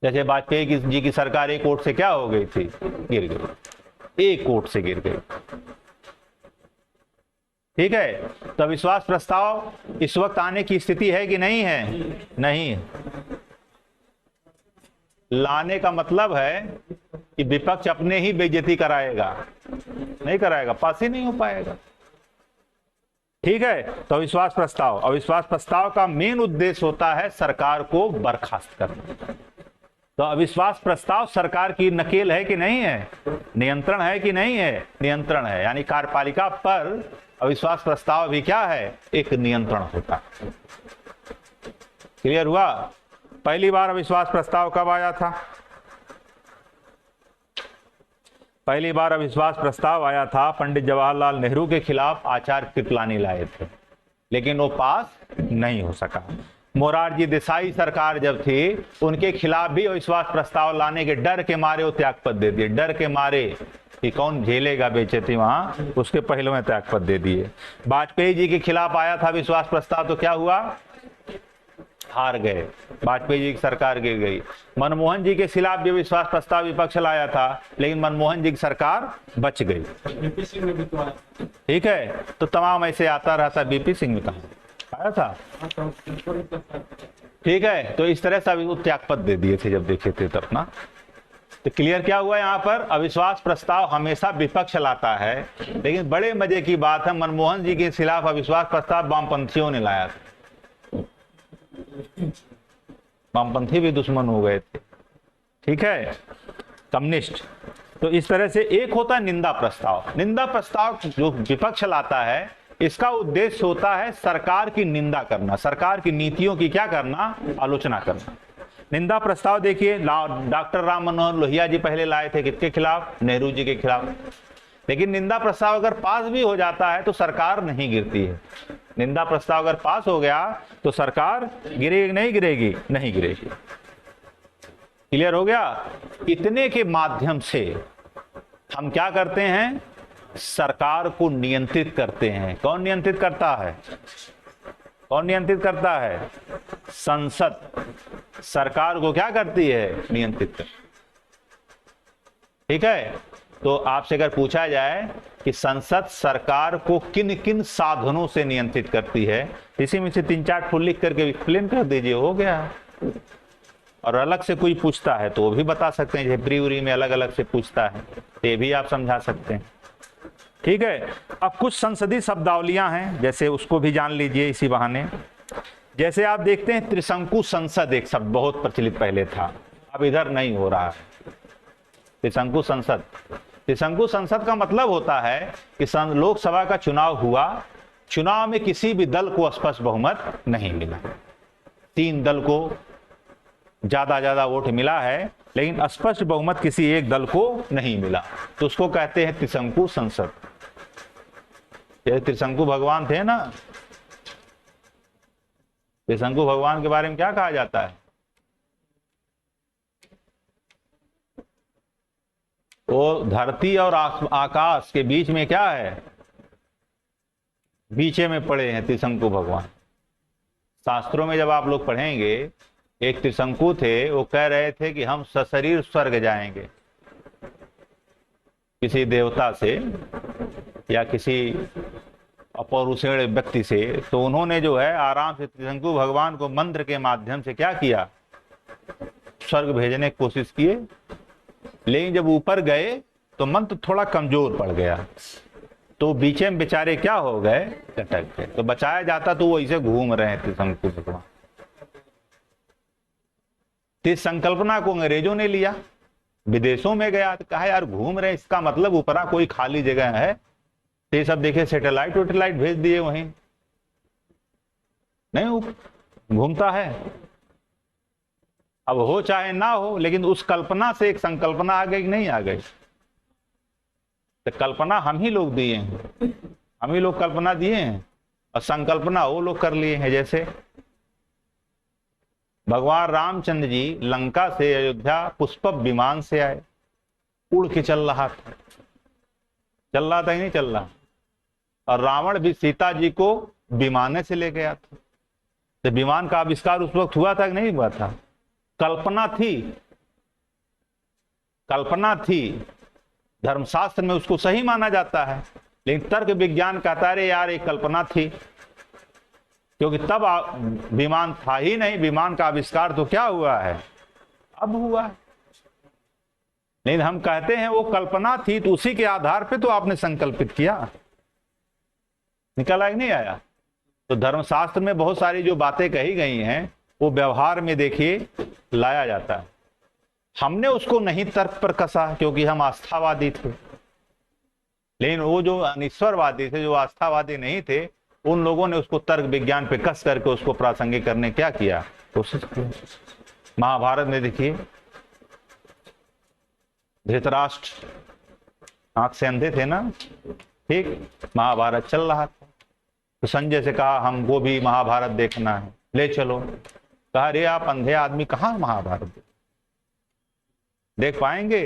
[SPEAKER 1] जैसे वाजपेयी जी की सरकार एक वोट से क्या हो गई थी, गिर गई, एक वोट से गिर गई। ठीक है, तो अविश्वास प्रस्ताव इस वक्त आने की स्थिति है कि नहीं है? नहीं है। लाने का मतलब है कि विपक्ष अपने ही बेइज्जती कराएगा, नहीं कराएगा, पास ही नहीं हो पाएगा। ठीक है, तो अविश्वास प्रस्ताव का मेन उद्देश्य होता है सरकार को बर्खास्त करना। तो अविश्वास प्रस्ताव सरकार की नकेल है कि नहीं है, नियंत्रण है कि नहीं है, नियंत्रण है। यानी कार्यपालिका पर अविश्वास प्रस्ताव भी क्या है, एक नियंत्रण होता है। क्लियर हुआ? पहली बार अविश्वास प्रस्ताव कब आया था? पहली बार अविश्वास प्रस्ताव आया था पंडित जवाहरलाल नेहरू के खिलाफ आचार्य कृपलानी लाए थे, लेकिन वो पास नहीं हो सका। मोरारजी देसाई सरकार जब थी उनके खिलाफ भी अविश्वास प्रस्ताव लाने के डर के मारे वो त्यागपत्र दे दिए, डर के मारे कि कौन झेलेगा बेइज्जती वहां, उसके पहले में त्यागपत्र दे दिए। वाजपेयी जी के खिलाफ आया था विश्वास प्रस्ताव तो क्या हुआ, हार गए, वाजपेयी जी की सरकार गिर गई। मनमोहन जी के खिलाफ भी विश्वास प्रस्ताव विपक्ष लाया था, लेकिन मनमोहन जी की सरकार बच गई। ठीक है, तो तमाम ऐसे आता रहता। बीपी सिंह में कहा आया था? ठीक है, तो इस तरह से अभी त्यागपत्र दे दिए थे जब देखे थे तब ना। तो क्लियर क्या हुआ यहाँ पर? अविश्वास प्रस्ताव हमेशा विपक्ष लाता है, लेकिन बड़े मजे की बात है मनमोहन जी के खिलाफ अविश्वास प्रस्ताव वामपंथियों ने लाया था। वामपंथी भी दुश्मन हो गए थे। ठीक है, कम्युनिस्ट। तो इस तरह से एक होता है निंदा प्रस्ताव। निंदा प्रस्ताव जो विपक्ष लाता है, इसका उद्देश्य होता है सरकार की निंदा करना, सरकार की नीतियों की क्या करना, आलोचना करना। निंदा प्रस्ताव देखिए, डॉक्टर राम मनोहर लोहिया जी पहले लाए थे, किसके खिलाफ? नेहरू जी के खिलाफ। लेकिन निंदा प्रस्ताव अगर पास भी हो जाता है तो सरकार नहीं गिरती है। निंदा प्रस्ताव अगर पास हो गया तो सरकार गिरेगी नहीं गिरेगी? नहीं गिरेगी। क्लियर हो गया? इतने के माध्यम से हम क्या करते हैं, सरकार को नियंत्रित करते हैं। कौन नियंत्रित करता है? कौन नियंत्रित करता है? संसद सरकार को क्या करती है, नियंत्रित करती। ठीक है, तो आपसे अगर पूछा जाए कि संसद सरकार को किन किन साधनों से नियंत्रित करती है, इसी में से 3-4 ठो लिख करके एक्सप्लेन कर दीजिए, हो गया। और अलग से कोई पूछता है तो वो भी बता सकते हैं, जैसे प्री उरी में अलग अलग से पूछता है तो ये भी आप समझा सकते हैं। ठीक है, अब कुछ संसदीय शब्दावलियां हैं, जैसे उसको भी जान लीजिए इसी बहाने। जैसे आप देखते हैं त्रिशंकु संसद, एक शब्द बहुत प्रचलित पहले था, अब इधर नहीं हो रहा है। त्रिशंकु संसद, त्रिशंकु संसद का मतलब होता है कि लोकसभा का चुनाव हुआ, चुनाव में किसी भी दल को स्पष्ट बहुमत नहीं मिला, 3 दल को ज्यादा वोट मिला है, लेकिन स्पष्ट बहुमत किसी एक दल को नहीं मिला, तो उसको कहते हैं त्रिशंकु संसद। ये त्रिशंकु भगवान थे ना, त्रिशंकु भगवान के बारे में क्या कहा जाता है? वो धरती और आकाश के बीच में क्या है, बीचे में पड़े हैं त्रिशंकु भगवान। शास्त्रों में जब आप लोग पढ़ेंगे, एक त्रिशंकु थे, वो कह रहे थे कि हम सशरीर स्वर्ग जाएंगे, किसी देवता से या किसी अपौरुषेय व्यक्ति से। तो उन्होंने जो है आराम से त्रिशंकु भगवान को मंत्र के माध्यम से क्या किया, स्वर्ग भेजने की कोशिश किए, लेकिन जब ऊपर गए तो मंत्र थोड़ा कमजोर पड़ गया, तो बीचे में बेचारे क्या हो गए, लटक गए। तो बचाया जाता तो वो ऐसे घूम रहे हैं त्रिशंकु भगवान। इस संकल्पना को अंग्रेजों ने लिया, विदेशों में गया तो कहा यार घूम रहे, इसका मतलब ऊपरा कोई खाली जगह है, तो ये सब देखे सैटेलाइट वेटेलाइट भेज दिए वहीं, नहीं घूमता है। अब हो चाहे ना हो, लेकिन उस कल्पना से एक संकल्पना आ गई, नहीं आ गई? तो कल्पना हम ही लोग दिए हैं, हम ही लोग कल्पना दिए हैं, और संकल्पना वो लोग कर लिए हैं। जैसे भगवान रामचंद्र जी लंका से अयोध्या पुष्पक विमान से आए, उड़ के चल रहा था, चल रहा था ही नहीं चल रहा, और रावण भी सीता जी को विमाने से ले गया था। तो विमान का आविष्कार उस वक्त हुआ था कि नहीं हुआ था? कल्पना थी, कल्पना थी। धर्मशास्त्र में उसको सही माना जाता है, लेकिन तर्क विज्ञान कहता है यार एक कल्पना थी, क्योंकि तब विमान था ही नहीं, विमान का आविष्कार तो क्या हुआ है, अब हुआ है। नहीं, हम कहते हैं वो कल्पना थी, तो उसी के आधार पे तो आपने संकल्पित किया, निकल आया नहीं आया? तो धर्मशास्त्र में बहुत सारी जो बातें कही गई हैं वो व्यवहार में देखिए लाया जाता है। हमने उसको नहीं तर्क पर कसा क्योंकि हम आस्थावादी थे, लेकिन वो जो अनिश्वरवादी थे, जो आस्थावादी नहीं थे, उन लोगों ने उसको तर्क विज्ञान पे कस करके उसको प्रासंगिक करने क्या किया, कोशिश की। महाभारत में देखिए धृतराष्ट्र आंख से अंधे थे ना, ठीक, महाभारत चल रहा था, तो संजय से कहा हमको भी महाभारत देखना है, ले चलो। कहा रे आप अंधे आदमी कहाँ महाभारत देख पाएंगे,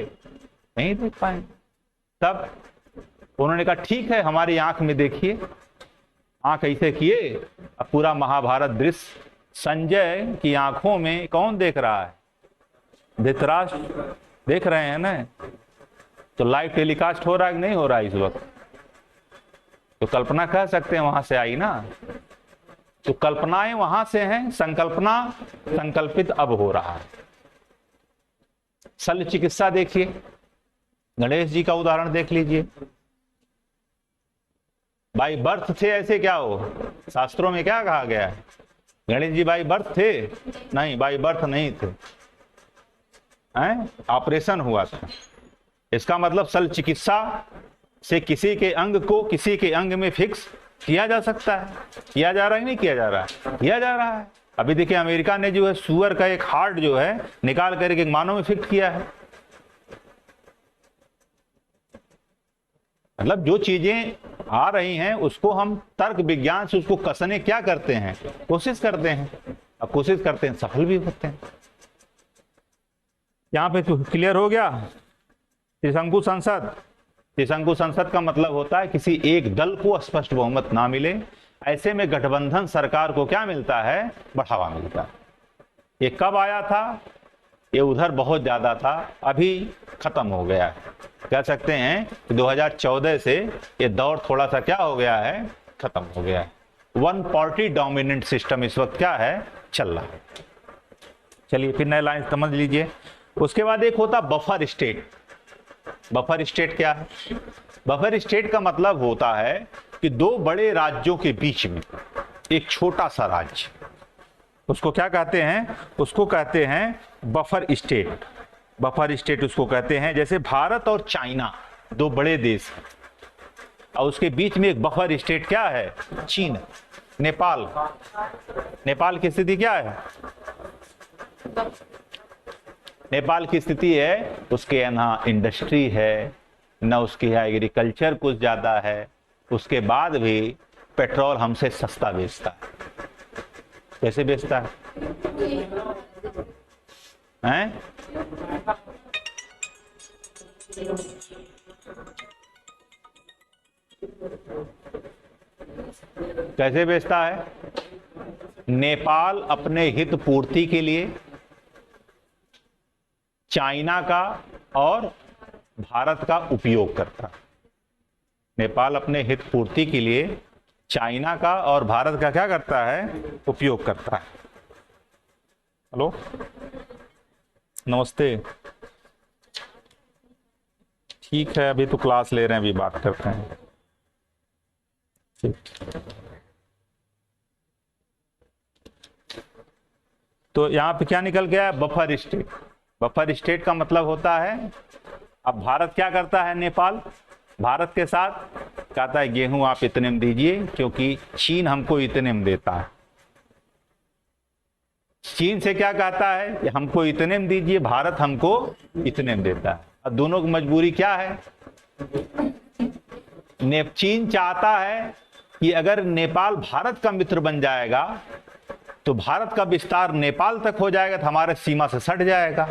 [SPEAKER 1] नहीं देख पाएंगे। तब उन्होंने कहा ठीक है हमारी आंख में देखिए, आंख ऐसे किए, अब पूरा महाभारत दृश्य संजय की आंखों में कौन देख रहा है, धृतराष्ट्र देख रहे हैं ना। तो लाइव टेलीकास्ट हो रहा है कि नहीं हो रहा है इस वक्त? तो कल्पना कह सकते हैं वहां से आई ना, तो कल्पनाएं वहां से हैं, संकल्पना संकल्पित अब हो रहा है। शल्य चिकित्सा देखिए, गणेश जी का उदाहरण देख लीजिए, बाई बर्थ थे ऐसे क्या हो, शास्त्रों में क्या कहा गया है? गणेश जी बाई बर्थ थे? नहीं, बाई बर्थ नहीं थे, हैं, ऑपरेशन हुआ था। इसका मतलब शल्य चिकित्सा से किसी के अंग को किसी के अंग में फिक्स किया जा सकता है। किया जा रहा है नहीं किया जा रहा है? किया जा रहा है। अभी देखिए अमेरिका ने जो है सुअर का एक हार्ट जो है निकाल करके एक मानव में फिक्स किया है। मतलब जो चीजें आ रही हैं उसको हम तर्क विज्ञान से उसको कसने क्या करते हैं, कोशिश करते हैं, अब कोशिश करते हैं सफल भी होते हैं। यहां पे तो क्लियर हो गया। त्रिशंकु संसद, त्रिशंकु संसद का मतलब होता है किसी एक दल को स्पष्ट बहुमत ना मिले, ऐसे में गठबंधन सरकार को क्या मिलता है, बढ़ावा मिलता है। ये कब आया था? ये उधर बहुत ज्यादा था, अभी खत्म हो गया है। कह सकते हैं कि 2014 से ये दौर थोड़ा सा क्या हो गया है, खत्म हो गया है। वन पार्टी डोमिनेंट सिस्टम इस वक्त क्या है, चल रहा है। चलिए फिर नए लाइन समझ लीजिए। उसके बाद एक होता बफर स्टेट। बफर स्टेट क्या है? बफर स्टेट का मतलब होता है कि दो बड़े राज्यों के बीच में एक छोटा सा राज्य, उसको क्या कहते हैं, उसको कहते हैं बफर स्टेट। बफर स्टेट उसको कहते हैं। जैसे भारत और चाइना दो बड़े देश हैं, और उसके बीच में एक बफर स्टेट क्या है, चीन, नेपाल। नेपाल की स्थिति क्या है? नेपाल की स्थिति है उसके ना इंडस्ट्री है, न उसकी एग्रीकल्चर कुछ ज्यादा है, उसके बाद भी पेट्रोल हमसे सस्ता बेचता है। कैसे बेचता है, हैं? कैसे बेचता है? नेपाल अपने हित पूर्ति के लिए चाइना का और भारत का उपयोग करता है। नेपाल अपने हित पूर्ति के लिए चाइना का और भारत का क्या करता है, उपयोग करता है। हेलो, नमस्ते। ठीक है, अभी तो क्लास ले रहे हैं, अभी बात करते हैं। ठीक, तो यहां पे क्या निकल गया है, बफर स्टेट। बफर स्टेट का मतलब होता है, अब भारत क्या करता है, नेपाल भारत के साथ कहता है गेहूं आप इतने में दीजिए, क्योंकि चीन हमको इतने में देता है। चीन से क्या कहता है कि हमको इतने में दीजिए, भारत हमको इतने में देता है। अब दोनों की मजबूरी क्या है, चीन चाहता है कि अगर नेपाल भारत का मित्र बन जाएगा तो भारत का विस्तार नेपाल तक हो जाएगा, तो हमारे सीमा से सट जाएगा।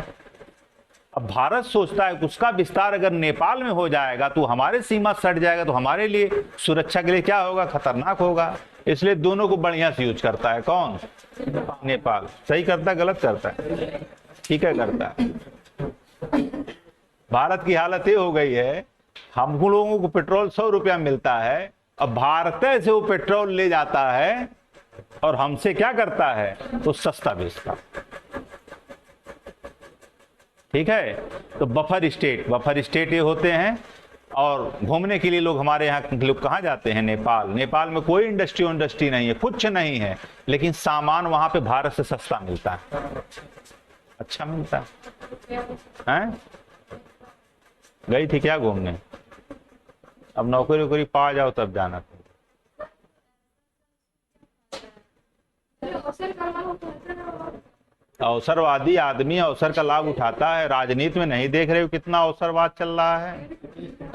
[SPEAKER 1] अब भारत सोचता है कि उसका विस्तार अगर नेपाल में हो जाएगा तो हमारे सीमा सट जाएगा, तो हमारे लिए सुरक्षा के लिए क्या होगा, खतरनाक होगा। इसलिए दोनों को बढ़िया से यूज करता है। कौन, नेपाल। सही करता है, गलत करता है, ठीक है करता है। भारत की हालत ये हो गई है, हम लोगों को पेट्रोल 100 रुपया मिलता है, अब भारत से वो पेट्रोल ले जाता है और हमसे क्या करता है, तो सस्ता बेचता। ठीक है, तो बफर स्टेट ये होते हैं। और घूमने के लिए लोग, हमारे यहाँ के लोग कहाँ जाते हैं, नेपाल। नेपाल में कोई इंडस्ट्री नहीं है, कुछ नहीं है, लेकिन सामान वहां पे भारत से सस्ता मिलता है, अच्छा मिलता है। गई थी क्या घूमने, अब नौकरी वोकरी पा जाओ तब जाना। अवसरवादी आदमी अवसर का लाभ उठाता है। राजनीति में नहीं देख रहे हो कितना अवसरवाद चल रहा है,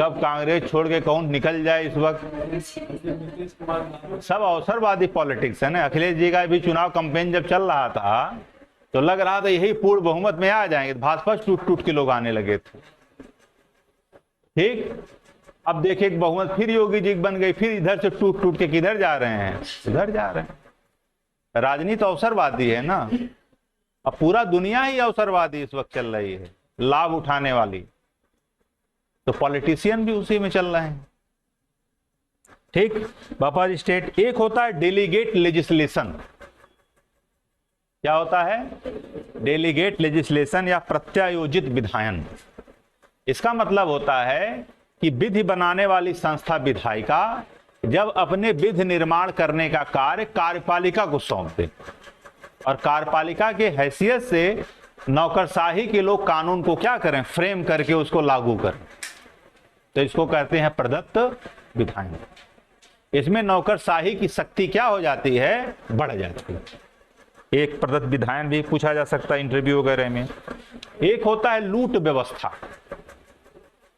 [SPEAKER 1] कब कांग्रेस छोड़ के कौन निकल जाए इस वक्त। सब अवसरवादी पॉलिटिक्स है ना। अखिलेश जी का भी चुनाव कैंपेन जब चल रहा था तो लग रहा था यही पूर्ण बहुमत में आ जाएंगे, भाजपा टूट के लोग आने लगे थे। ठीक, अब देखिए बहुमत फिर योगी जी बन गई, फिर इधर से टूट के किधर जा रहे हैं, इधर जा रहे हैं। राजनीति अवसरवादी है ना, अब पूरा दुनिया ही अवसरवादी इस वक्त चल रही है, लाभ उठाने वाली, तो पॉलिटिशियन भी उसी में चल रहे हैं। ठीक, बफर स्टेट। एक होता है डेलीगेट लेजिस्लेशन। क्या होता है, डेलीगेट लेजिस्लेशन या प्रत्यायोजित विधायन। इसका मतलब होता है कि विधि बनाने वाली संस्था विधायिका जब अपने विधि निर्माण करने का कार्य कार्यपालिका को सौंप दे, और कार्यपालिका के हैसियत से नौकरशाही के लोग कानून को क्या करें, फ्रेम करके उसको लागू करें, तो इसको कहते हैं प्रदत्त विधायन। इसमें नौकरशाही की शक्ति क्या हो जाती है, बढ़ जाती है। एक प्रदत्त विधायन भी पूछा जा सकता है इंटरव्यू वगैरह में। एक होता है लूट व्यवस्था।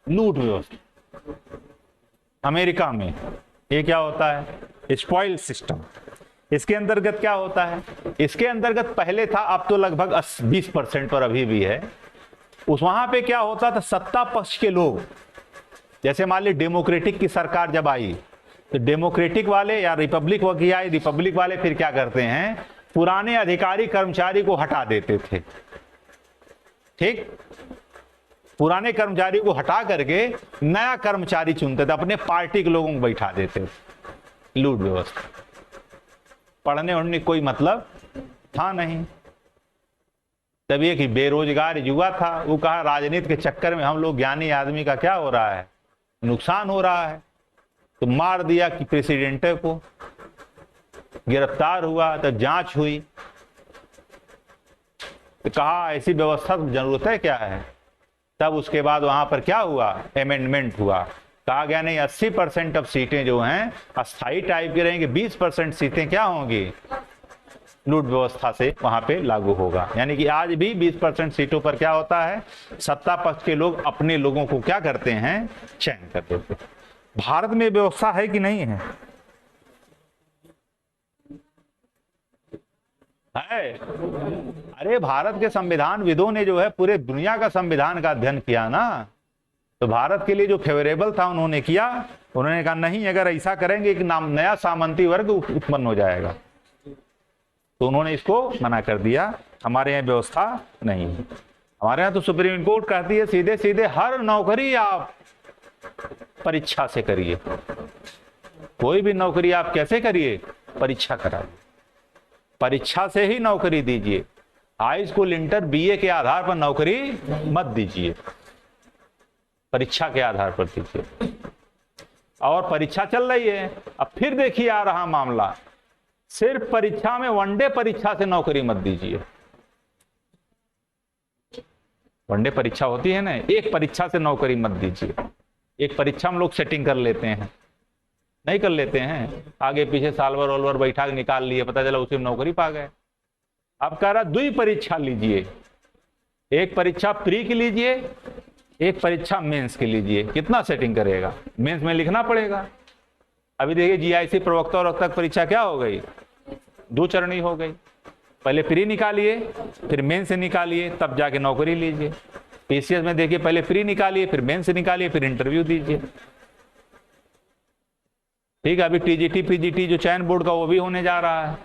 [SPEAKER 1] लूट व्यवस्था अमेरिका में ये क्या होता है, स्पॉइल सिस्टम। इसके अंतर्गत क्या होता है, इसके अंतर्गत पहले था, अब तो लगभग 20% पर अभी भी है। उस वहां पे क्या होता था, सत्ता पक्ष के लोग, जैसे मान ली डेमोक्रेटिक की सरकार जब आई तो डेमोक्रेटिक वाले या रिपब्लिक की आई, रिपब्लिक वाले फिर क्या करते हैं, पुराने अधिकारी कर्मचारी को हटा देते थे। ठीक, पुराने कर्मचारी को हटा करके नया कर्मचारी चुनते थे, अपने पार्टी के लोगों को बैठा देते थे। लूट व्यवस्था। पढ़ने उड़ने कोई मतलब था नहीं। तब एक बेरोजगार युवा था, वो कहा राजनीति के चक्कर में हम लोग ज्ञानी आदमी का क्या हो रहा है, नुकसान हो रहा है, तो मार दिया कि प्रेसिडेंट को। गिरफ्तार हुआ, तब जांच हुई, तो कहा ऐसी व्यवस्था की जरूरत है क्या है। तब उसके बाद वहां पर क्या हुआ, अमेंडमेंट हुआ, कहा गया नहीं 80% अब सीटें जो हैं अस्थायी टाइप की रहेंगी, 20% सीटें क्या होंगी, लूट व्यवस्था से वहां पे लागू होगा। यानी कि आज भी 20% सीटों पर क्या होता है, सत्ता पक्ष के लोग अपने लोगों को क्या करते हैं, चयन कर देते। भारत में व्यवस्था है कि नहीं है, है। अरे भारत के संविधान विदों ने जो है पूरे दुनिया का संविधान का अध्ययन किया ना, तो भारत के लिए जो फेवरेबल था उन्होंने किया। उन्होंने कहा नहीं, अगर ऐसा करेंगे कि नया सामंती वर्ग उत्पन्न हो जाएगा, तो उन्होंने इसको मना कर दिया। हमारे यहाँ व्यवस्था नहीं है। हमारे यहाँ तो सुप्रीम कोर्ट कहती है सीधे सीधे हर नौकरी आप परीक्षा से करिए। कोई भी नौकरी आप कैसे करिए, परीक्षा कराइए, परीक्षा से ही नौकरी दीजिए। हाई स्कूल इंटर बीए के आधार पर नौकरी मत दीजिए, परीक्षा के आधार पर दीजिए। और परीक्षा चल रही है, अब फिर देखिए आ रहा मामला, सिर्फ परीक्षा में वनडे परीक्षा से नौकरी मत दीजिए। वनडे परीक्षा होती है ना, एक परीक्षा से नौकरी मत दीजिए। एक परीक्षा हम लोग सेटिंग कर लेते हैं, नहीं कर लेते हैं, आगे पीछे सालवर ओलवर बैठा के निकाल लिए, पता चला उसी में नौकरी पा गए। अब कह रहा 2 परीक्षा लीजिए, एक परीक्षा प्री की लीजिए, एक परीक्षा मेंस की लीजिए। कितना सेटिंग करेगा? मेंस में लिखना पड़ेगा। अभी देखिए जीआईसी प्रवक्ता और वक्ता परीक्षा क्या हो गई, 2 चरणी हो गई। पहले प्री निकालिए, फिर मेंस से निकालिए, तब जाके नौकरी लीजिए। पीसीएस में देखिए पहले प्री निकालिए, फिर मेंस से निकालिए, फिर इंटरव्यू दीजिए। ठीक है, अभी टीजीटी पीजीटी जो चयन बोर्ड का वो भी होने जा रहा है।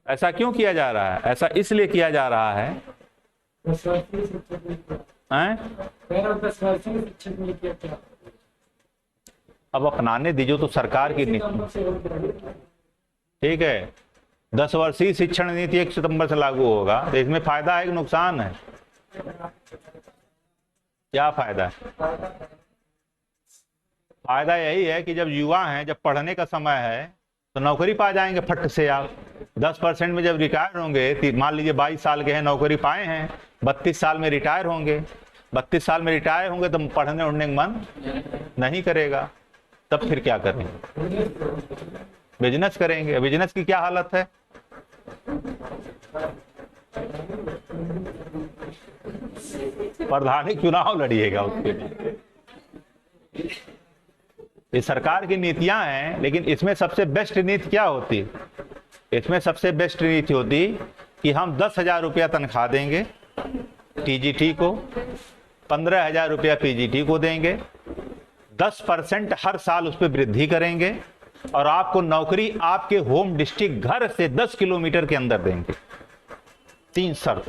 [SPEAKER 1] ऐसा क्यों किया जा रहा है? ऐसा इसलिए किया जा रहा है अब अपनाने दीजिए तो सरकार की नीति। ठीक है, 10 वर्षीय शिक्षण नीति 1 सितंबर से लागू होगा, तो इसमें फायदा है कि नुकसान है? क्या फायदा है? फायदा यही है कि जब युवा हैं, जब पढ़ने का समय है तो नौकरी पा जाएंगे फट से। आप 10% में जब रिटायर होंगे, मान लीजिए 22 साल के हैं, नौकरी पाए हैं, 32 साल में रिटायर होंगे। 32 साल में रिटायर होंगे तो पढ़ने उड़ने का मन नहीं करेगा, तब फिर क्या करेंगे? बिजनेस करेंगे। बिजनेस की क्या हालत है? प्रधानी चुनाव लड़िएगा उसके लिए। ये सरकार की नीतियां हैं, लेकिन इसमें सबसे बेस्ट नीति क्या होती? इसमें सबसे बेस्ट नीति होती कि हम 10,000 रुपया तनख्वाह देंगे टीजीटी को, 15,000 रुपया पीजीटी को देंगे, 10% हर साल उस पर वृद्धि करेंगे और आपको नौकरी आपके होम डिस्ट्रिक्ट घर से 10 किलोमीटर के अंदर देंगे। 3 शर्त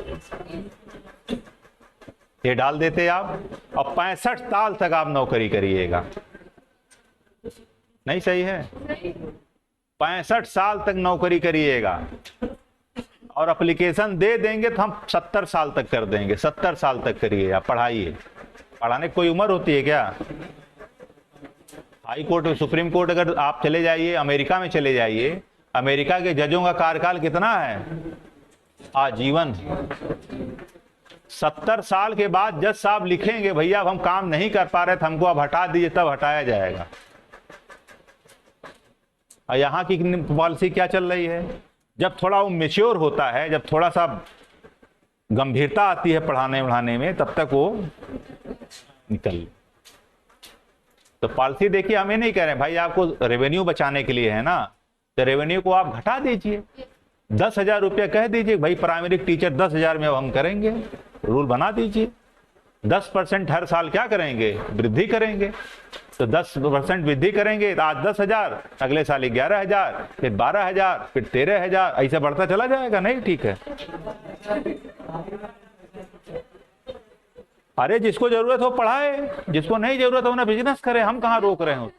[SPEAKER 1] ये डाल देते आप, और 65 साल तक आप नौकरी करिएगा। नहीं सही है? 65 साल तक नौकरी करिएगा और एप्लीकेशन दे देंगे तो हम 70 साल तक कर देंगे। 70 साल तक करिए, आप पढ़ाइए। पढ़ाने की कोई उम्र होती है क्या? हाई कोर्ट, सुप्रीम कोर्ट अगर आप चले जाइए, अमेरिका में चले जाइए, अमेरिका के जजों का कार्यकाल कितना है? आजीवन। 70 साल के बाद जज साहब लिखेंगे भैया अब हम काम नहीं कर पा रहे थे, हमको अब हटा दीजिए, तब हटाया जाएगा। और यहाँ की पॉलिसी क्या चल रही है? जब थोड़ा वो मेच्योर होता है, जब थोड़ा सा गंभीरता आती है पढ़ाने में, तब तक वो निकल। तो पॉलिसी देखिए, हमें नहीं कह रहे भाई आपको रेवेन्यू बचाने के लिए है ना, तो रेवेन्यू को आप घटा दीजिए, 10,000 रुपया कह दीजिए भाई प्राइमरी टीचर 10,000 में अब हम करेंगे, रूल बना दीजिए। 10% हर साल क्या करेंगे? वृद्धि करेंगे। तो 10% वृद्धि करेंगे तो आज 10,000, अगले साल 11,000, फिर 12,000, फिर 13,000, ऐसे बढ़ता चला जाएगा। नहीं ठीक है? अरे जिसको जरूरत हो पढ़ाए, जिसको नहीं जरूरत हो ना बिजनेस करे, हम कहाँ रोक रहे हो?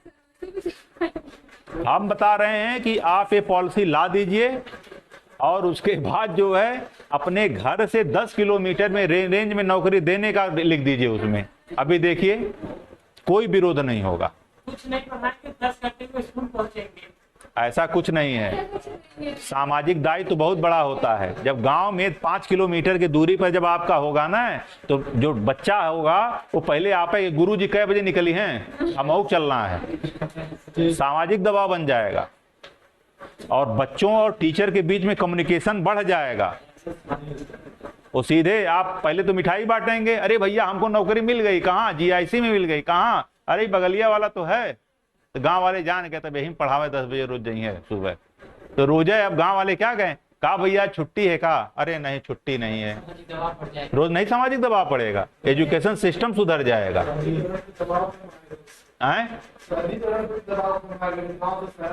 [SPEAKER 1] हम बता रहे हैं कि आप ये पॉलिसी ला दीजिए और उसके बाद जो है अपने घर से 10 किलोमीटर में रेंज में नौकरी देने का लिख दीजिए उसमें। अभी देखिए कोई विरोध नहीं होगा।
[SPEAKER 2] कुछ नहीं पढ़ाएंगे, 10 घंटे को स्कूल पहुंचेंगे,
[SPEAKER 1] ऐसा कुछ नहीं है। सामाजिक दायित्व तो बहुत बड़ा होता है। जब गांव में 5 किलोमीटर की दूरी पर जब आपका होगा ना, तो जो बच्चा होगा वो पहले आप गुरु जी कै बजे निकली हैं, अमौक चलना है, सामाजिक दबाव बन जाएगा और बच्चों और टीचर के बीच में कम्युनिकेशन बढ़ जाएगा। वो सीधे आप पहले तो मिठाई बांटेंगे, अरे भैया हमको नौकरी मिल गई, कहाँ? जीआईसी में मिल गई, कहाँ? अरे बगलिया वाला तो है। तो गांव वाले जान के तब यही पढ़ावे 10 बजे रोज जाइए सुबह, तो रोज है। अब गांव वाले क्या कहें? कहा भैया छुट्टी है? कहा अरे नहीं छुट्टी नहीं है। रोज नहीं सामाजिक दबाव पड़ेगा, एजुकेशन सिस्टम सुधर जाएगा।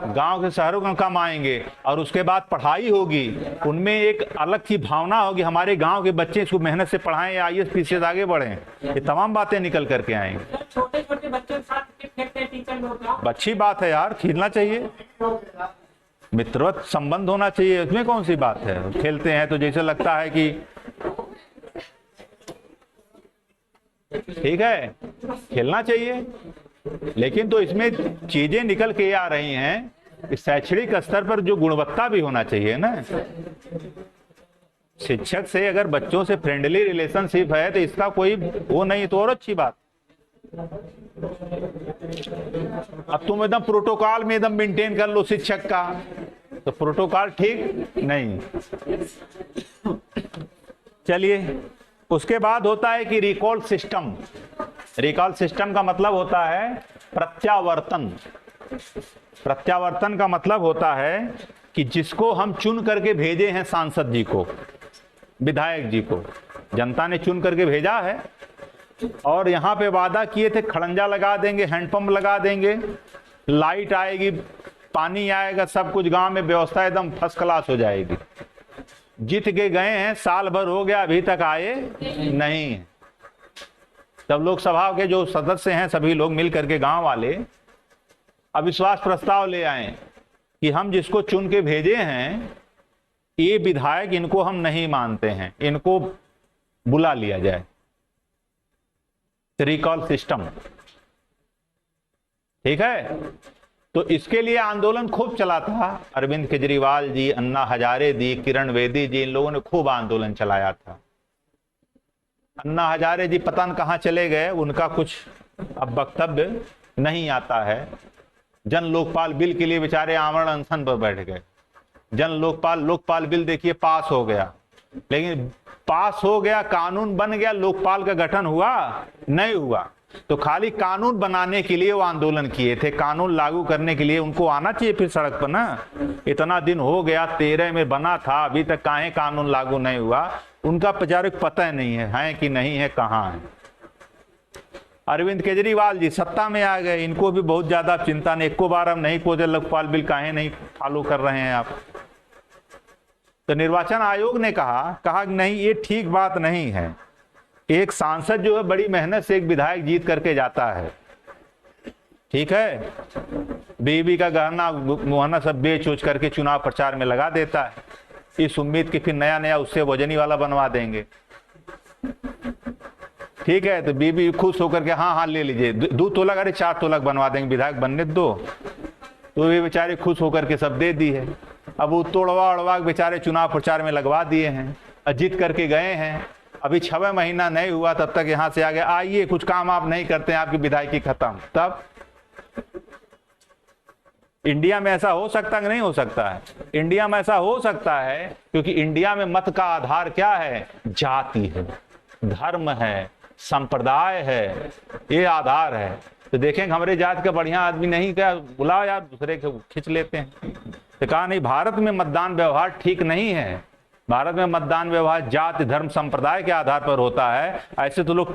[SPEAKER 1] गांव के शहरों में कम आएंगे और उसके बाद पढ़ाई होगी, उनमें एक अलग सी भावना होगी, हमारे गांव के बच्चे इसको मेहनत से पढ़ाएं, आईएएस पीसीएस आगे बढ़ें। ये तमाम बातें निकल करके आएंगे।
[SPEAKER 2] छोटे छोटे बच्चों के साथ खेलते हैं टीचर लोग।
[SPEAKER 1] अच्छी बात है यार, खेलना चाहिए, मित्रवत संबंध होना चाहिए, इसमें कौन सी बात है? खेलते हैं तो जैसे लगता है कि ठीक है, खेलना चाहिए। लेकिन तो इसमें चीजें निकल के आ रही हैं, शैक्षणिक स्तर पर जो गुणवत्ता भी होना चाहिए ना। शिक्षक से अगर बच्चों से फ्रेंडली रिलेशनशिप है तो इसका कोई वो नहीं, तो और अच्छी बात। अब तुम एकदम प्रोटोकॉल में एकदम मेंटेन कर लो शिक्षक का, तो प्रोटोकॉल ठीक नहीं। चलिए, उसके बाद होता है कि रिकॉल सिस्टम। रिकॉल सिस्टम का मतलब होता है प्रत्यावर्तन। प्रत्यावर्तन का मतलब होता है कि जिसको हम चुन करके भेजे हैं, सांसद जी को, विधायक जी को जनता ने चुन करके भेजा है, और यहाँ पे वादा किए थे खड़ंजा लगा देंगे, हैंडपंप लगा देंगे, लाइट आएगी, पानी आएगा, सब कुछ गांव में व्यवस्था एकदम फर्स्ट क्लास हो जाएगी। जीत के गए हैं, साल भर हो गया, अभी तक आए नहीं है। सब लोकसभा के जो सदस्य हैं सभी लोग मिल करके, गांव वाले, अविश्वास प्रस्ताव ले आए कि हम जिसको चुन के भेजे हैं ये विधायक, इनको हम नहीं मानते हैं, इनको बुला लिया जाए। रिकॉल सिस्टम, ठीक है। तो इसके लिए आंदोलन खूब चला था। अरविंद केजरीवाल जी, अन्ना हजारे जी, किरण बेदी जी, इन लोगों ने खूब आंदोलन चलाया था। अन्ना हजारे जी पता न कहां चले गए, उनका कुछ अब वक्तव्य नहीं आता है। जन लोकपाल बिल के लिए बेचारे आमरण अनशन पर बैठ गए। जन लोकपाल बिल देखिए पास हो गया, लेकिन पास हो गया, कानून बन गया, लोकपाल का गठन हुआ नहीं हुआ। तो खाली कानून बनाने के लिए वो आंदोलन किए थे, कानून लागू करने के लिए उनको आना चाहिए फिर सड़क पर ना। इतना दिन हो गया, 13 में बना था, अभी तक काहे कानून लागू नहीं हुआ, उनका बेचारे को पता नहीं है कि नहीं है, कहाँ है। अरविंद केजरीवाल जी सत्ता में आ गए, इनको भी बहुत ज्यादा चिंता नहीं, एको बार हम नहीं पूछे लोकपाल बिल काहे नहीं फॉलो कर रहे हैं आप। तो निर्वाचन आयोग ने कहा नहीं, ये ठीक बात नहीं है। एक सांसद जो है बड़ी मेहनत से एक विधायक जीत करके जाता है, ठीक है, बीवी का गहना मुहना सब बेच उच करके चुनाव प्रचार में लगा देता है, इस उम्मीद कि फिर नया नया उससे वजनी वाला बनवा देंगे, ठीक है। तो बीबी खुश होकर के हाँ ले लीजिए, 2 तोला अरे 4 तोला बनवा देंगे, विधायक बनने दो। तो वे बेचारे खुश होकर के सब दे दी है। अब वो तोड़वा उड़वा बेचारे चुनाव प्रचार में लगवा दिए हैं, जीत करके गए हैं। अभी 6 महीना नहीं हुआ तब तक यहाँ से आगे आइए, कुछ काम आप नहीं करते हैं, आपकी विधायकी खत्म। तब इंडिया में ऐसा हो सकता है कि नहीं हो सकता है? इंडिया में ऐसा हो सकता है क्योंकि इंडिया में मत का आधार क्या है? जाति है, धर्म है, संप्रदाय है, ये आधार है। तो देखेंगे हमारे जात का बढ़िया आदमी नहीं, क्या बुलाओ यार, दूसरे को खींच लेते हैं। तो कहा नहीं, भारत में मतदान व्यवहार ठीक नहीं है। भारत में मतदान व्यवहार जाति, धर्म, संप्रदाय के आधार पर होता है। ऐसे तो लोग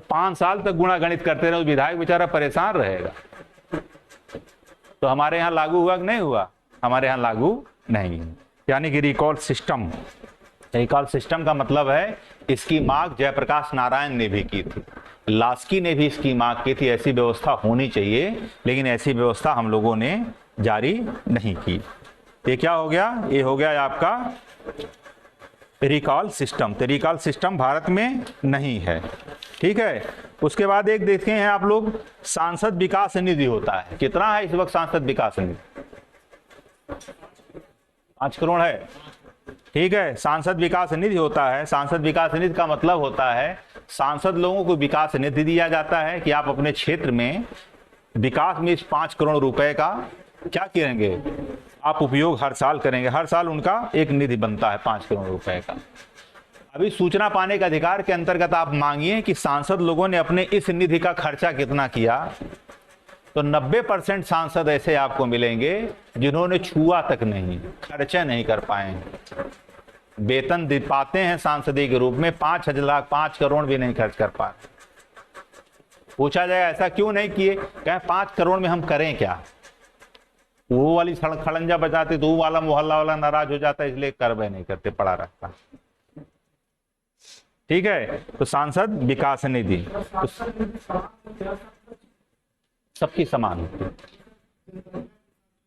[SPEAKER 1] 5 साल तक गुणागणित करते रहे, विधायक बेचारा परेशान रहेगा। तो हमारे यहाँ लागू हुआ कि नहीं हुआ? हमारे यहाँ लागू नहीं है। यानी कि रिकॉल सिस्टम, रिकॉल सिस्टम का मतलब है इसकी मांग जयप्रकाश नारायण ने भी की थी, लास्की ने भी इसकी मांग की थी, ऐसी व्यवस्था होनी चाहिए, लेकिन ऐसी व्यवस्था हम लोगों ने जारी नहीं की। ये क्या हो गया? ये हो गया आपका रिकॉल सिस्टम। तो रिकॉल सिस्टम भारत में नहीं है, ठीक है। उसके बाद एक देखे हैं आप लोग, सांसद विकास निधि होता है। कितना है इस वक्त सांसद विकास निधि? 5 करोड़ है, ठीक है। सांसद विकास निधि होता है। सांसद विकास निधि का मतलब होता है सांसद लोगों को विकास निधि दिया जाता है कि आप अपने क्षेत्र में विकास में इस 5 करोड़ रुपए का क्या करेंगे, आप उपयोग हर साल करेंगे। हर साल उनका एक निधि बनता है 5 करोड़ रुपए का। अभी सूचना पाने के अधिकार के अंतर्गत आप मांगिए कि सांसद लोगों ने अपने इस निधि का खर्चा कितना किया, तो 90% सांसद ऐसे आपको मिलेंगे जिन्होंने छुआ तक नहीं, खर्चा नहीं कर पाए। वेतन दे पाते हैं सांसदी के रूप में, 5 करोड़ भी नहीं खर्च कर पाए। पूछा जाए ऐसा क्यों नहीं किए, कहें 5 करोड़ में हम करें क्या? वो वाली खड़ंजा बजाते तो वो वाला मोहल्ला वाला नाराज हो जाता है, इसलिए कार्रवाई नहीं करते, पड़ा रहता, ठीक है। तो सांसद विकास निधि तो सबकी समान होती है,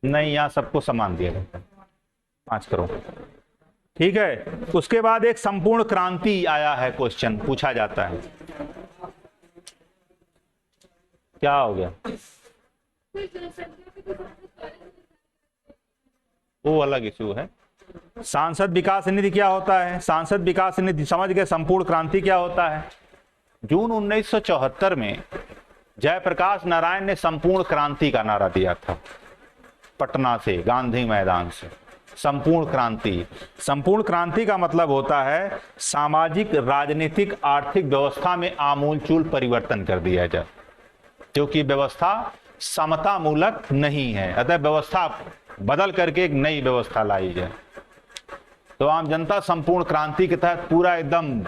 [SPEAKER 1] नहीं, यहां सबको समान दिया जाता है 5 करोड़, ठीक है। उसके बाद एक संपूर्ण क्रांति आया है, क्वेश्चन पूछा जाता है, क्या हो गया? वो अलग इशू है, सांसद विकास निधि क्या होता है? सांसद विकास निधि समझ गए। संपूर्ण क्रांति क्या होता है? जून 1974 में जयप्रकाश नारायण ने संपूर्ण क्रांति का नारा दिया था, पटना से, गांधी मैदान से। संपूर्ण क्रांति, संपूर्ण क्रांति का मतलब होता है सामाजिक, राजनीतिक, आर्थिक व्यवस्था में आमूलचूल परिवर्तन कर दिया जाए, क्योंकि व्यवस्था समता मूलक नहीं है, अतः व्यवस्था बदल करके एक नई व्यवस्था लाई जाए। तो आम जनता संपूर्ण क्रांति के तहत पूरा एकदम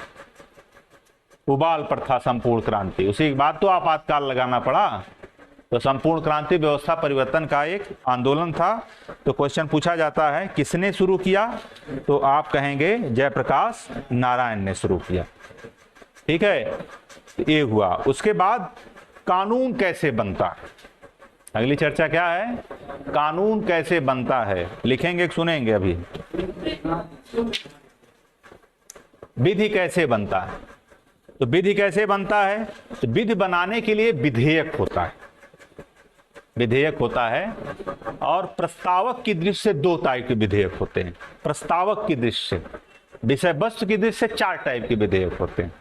[SPEAKER 1] उबाल पर था संपूर्ण क्रांति। उसी के बाद तो आपातकाल लगाना पड़ा। तो संपूर्ण क्रांति व्यवस्था परिवर्तन का एक आंदोलन था। तो क्वेश्चन पूछा जाता है किसने शुरू किया? तो आप कहेंगे जयप्रकाश नारायण ने शुरू किया। ठीक है, ये हुआ। उसके बाद कानून कैसे बनता है? अगली चर्चा क्या है? कानून कैसे बनता है। लिखेंगे, सुनेंगे अभी। विधि कैसे बनता है? तो विधि कैसे बनता है? तो विधि बनाने के लिए विधेयक होता है, विधेयक होता है। और प्रस्तावक की दृष्टि से 2 टाइप के विधेयक होते हैं। प्रस्तावक की दृष्टि से, विषय वस्तु की दृष्टि से 4 टाइप के विधेयक होते हैं।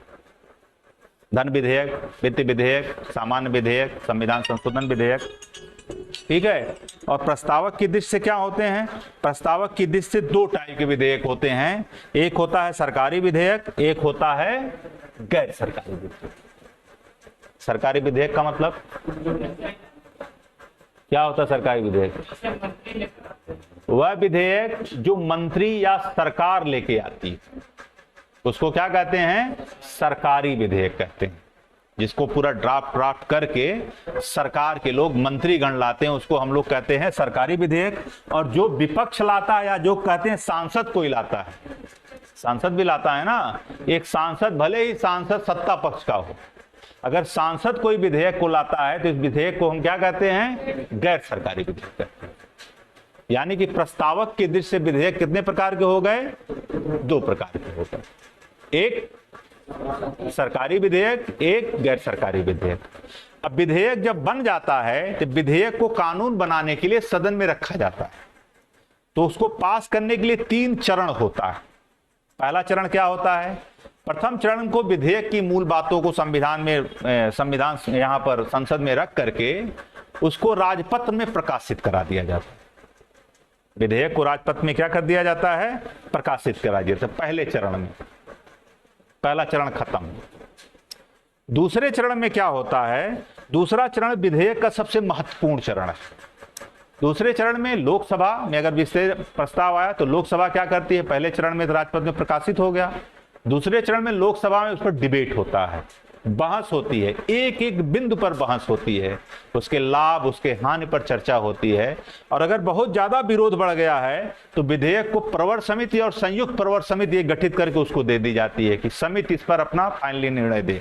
[SPEAKER 1] धन विधेयक, वित्त विधेयक, सामान्य विधेयक, संविधान संशोधन विधेयक। ठीक है। और प्रस्तावक की दृष्टि से क्या होते हैं? प्रस्तावक की दृष्टि से 2 टाइप के विधेयक होते हैं। एक होता है सरकारी विधेयक, एक होता है गैर सरकारी विधेयक। सरकारी विधेयक का मतलब क्या होता है? सरकारी विधेयक वह विधेयक जो मंत्री या सरकार लेके आती है, उसको क्या कहते हैं? सरकारी विधेयक कहते हैं। जिसको पूरा ड्राफ्ट करके सरकार के लोग, मंत्रीगण लाते हैं, उसको हम लोग कहते हैं सरकारी विधेयक। और जो विपक्ष लाता है, या जो कहते हैं सांसद कोई लाता है, सांसद भी लाता है ना, एक सांसद, भले ही सांसद सत्ता पक्ष का हो, अगर सांसद कोई विधेयक को लाता है तो इस विधेयक को हम क्या कहते हैं? गैर सरकारी विधेयक कहते हैं। यानी कि प्रस्तावक की दृष्टि से विधेयक कितने प्रकार के हो गए? 2 प्रकार के हो गए। एक सरकारी विधेयक, एक गैर सरकारी विधेयक। अब विधेयक जब बन जाता है तो विधेयक को कानून बनाने के लिए सदन में रखा जाता है। तो उसको पास करने के लिए 3 चरण होता है। पहला चरण क्या होता है? प्रथम चरण को विधेयक की मूल बातों को संविधान यहाँ पर संसद में रख करके उसको राजपत्र में प्रकाशित करा दिया जाता है। विधेयक को राजपत्र में क्या कर दिया जाता है? प्रकाशित करा दिया जाता है। पहले चरण में पहला चरण खत्म। दूसरे चरण में क्या होता है? दूसरा चरण विधेयक का सबसे महत्वपूर्ण चरण है। दूसरे चरण में लोकसभा में अगर विषय प्रस्ताव आया तो लोकसभा क्या करती है? पहले चरण में राजपत्र में प्रकाशित हो गया, दूसरे चरण में लोकसभा में उस पर डिबेट होता है, बहस होती है, एक एक बिंदु पर बहस होती है, उसके लाभ, उसके हानि पर चर्चा होती है। और अगर बहुत ज्यादा विरोध बढ़ गया है तो विधेयक को प्रवर समिति और संयुक्त प्रवर समिति गठित करके उसको दे दी जाती है कि समिति इस पर अपना फाइनली निर्णय दे।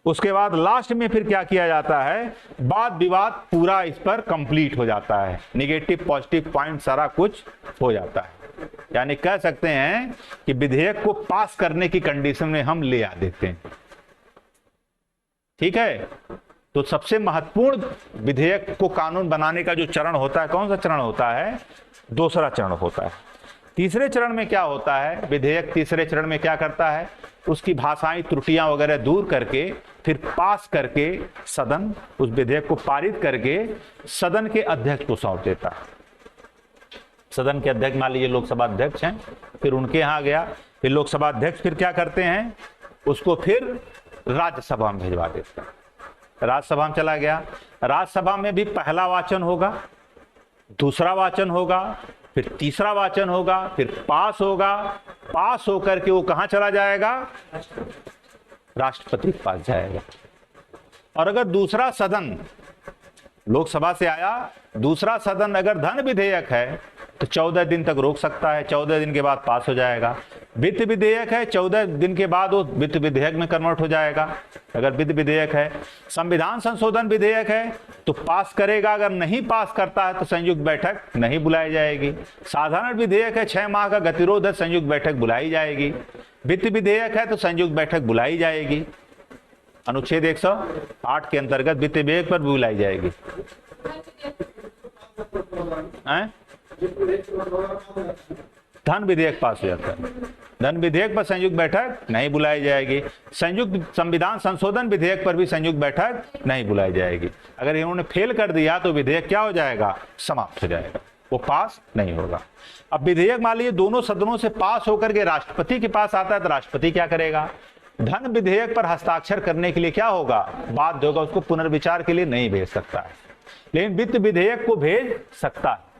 [SPEAKER 1] उसके बाद लास्ट में फिर क्या किया जाता है? वाद विवाद पूरा इस पर कंप्लीट हो जाता है, निगेटिव पॉजिटिव पॉइंट सारा कुछ हो जाता है। यानी कह सकते हैं कि विधेयक को पास करने की कंडीशन में हम ले आ देते हैं। ठीक है। तो सबसे महत्वपूर्ण विधेयक को कानून बनाने का जो चरण होता है, कौन सा चरण होता है? दूसरा चरण होता है। तीसरे चरण में क्या होता है? विधेयक तीसरे चरण में क्या करता है? उसकी भाषाई त्रुटियां वगैरह दूर करके फिर पास करके सदन उस विधेयक को पारित करके सदन के अध्यक्ष को सौंप देता है। सदन के अध्यक्ष, मान लीजिए लोकसभा अध्यक्ष हैं, फिर उनके यहाँ गया, फिर लोकसभा अध्यक्ष फिर क्या करते हैं? उसको फिर राज्यसभा में भिजवा देते हैं। राज्यसभा में चला गया, राज्यसभा में भी पहला वाचन होगा, दूसरा वाचन होगा, फिर तीसरा वाचन होगा, फिर पास होगा, पास होकर के वो कहां चला जाएगा? राष्ट्रपति के पास जाएगा। और अगर दूसरा सदन लोकसभा से आया, दूसरा सदन अगर धन विधेयक है तो 14 दिन तक रोक सकता है, 14 दिन के बाद पास हो जाएगा। वित्त विधेयक है, 14 दिन के बाद वो वित्त विधेयक में कन्वर्ट हो जाएगा अगर वित्त विधेयक है। संविधान संशोधन विधेयक है तो पास करेगा, अगर नहीं पास करता है तो संयुक्त बैठक नहीं बुलाई जाएगी। साधारण विधेयक है, 6 माह का गतिरोध है, संयुक्त बैठक बुलाई जाएगी। वित्त विधेयक है तो संयुक्त बैठक बुलाई जाएगी। अनुच्छेद 108 के अंतर्गत वित्त विधेयक पर बुलाई जाएगी। धन विधेयक पास हो जाता है। धन विधेयक पर संयुक्त बैठक नहीं बुलाई जाएगी। संयुक्त संविधान संशोधन विधेयक पर भी संयुक्त बैठक नहीं बुलाई जाएगी। अगर इन्होंने फेल कर दिया तो विधेयक क्या हो जाएगा, समाप्त हो जाएगा, वो पास नहीं होगा। अब विधेयक मान लीजिए दोनों सदनों से पास होकर के राष्ट्रपति के पास आता है तो राष्ट्रपति क्या करेगा, धन विधेयक पर हस्ताक्षर करने के लिए क्या होगा, बाध्य होगा, उसको पुनर्विचार के लिए नहीं भेज सकता है। लेकिन वित्त विधेयक को भेज सकता है।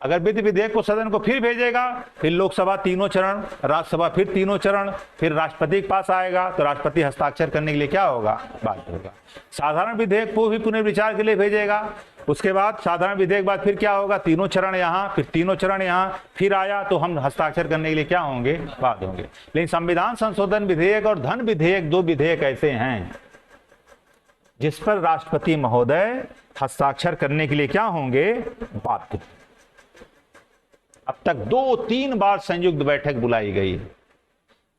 [SPEAKER 1] अगर वित्त विधेयक को सदन को फिर भेजेगा, फिर लोकसभा तीनों चरण, राज्यसभा फिर तीनों चरण, फिर राष्ट्रपति के पास आएगा तो राष्ट्रपति हस्ताक्षर करने के लिए क्या होगा, बाध्य होगा। साधारण विधेयक को भी पुनर्विचार के लिए भेजेगा, उसके बाद साधारण विधेयक बाद फिर क्या होगा, तीनों चरण यहाँ, फिर तीनों चरण यहाँ, फिर आया तो हम हस्ताक्षर करने के लिए क्या होंगे, बाध्य होंगे। लेकिन संविधान संशोधन विधेयक और धन विधेयक दो विधेयक ऐसे हैं जिस पर राष्ट्रपति महोदय हस्ताक्षर करने के लिए क्या होंगे, बाध्य। अब तक 2-3 बार संयुक्त बैठक बुलाई गई है।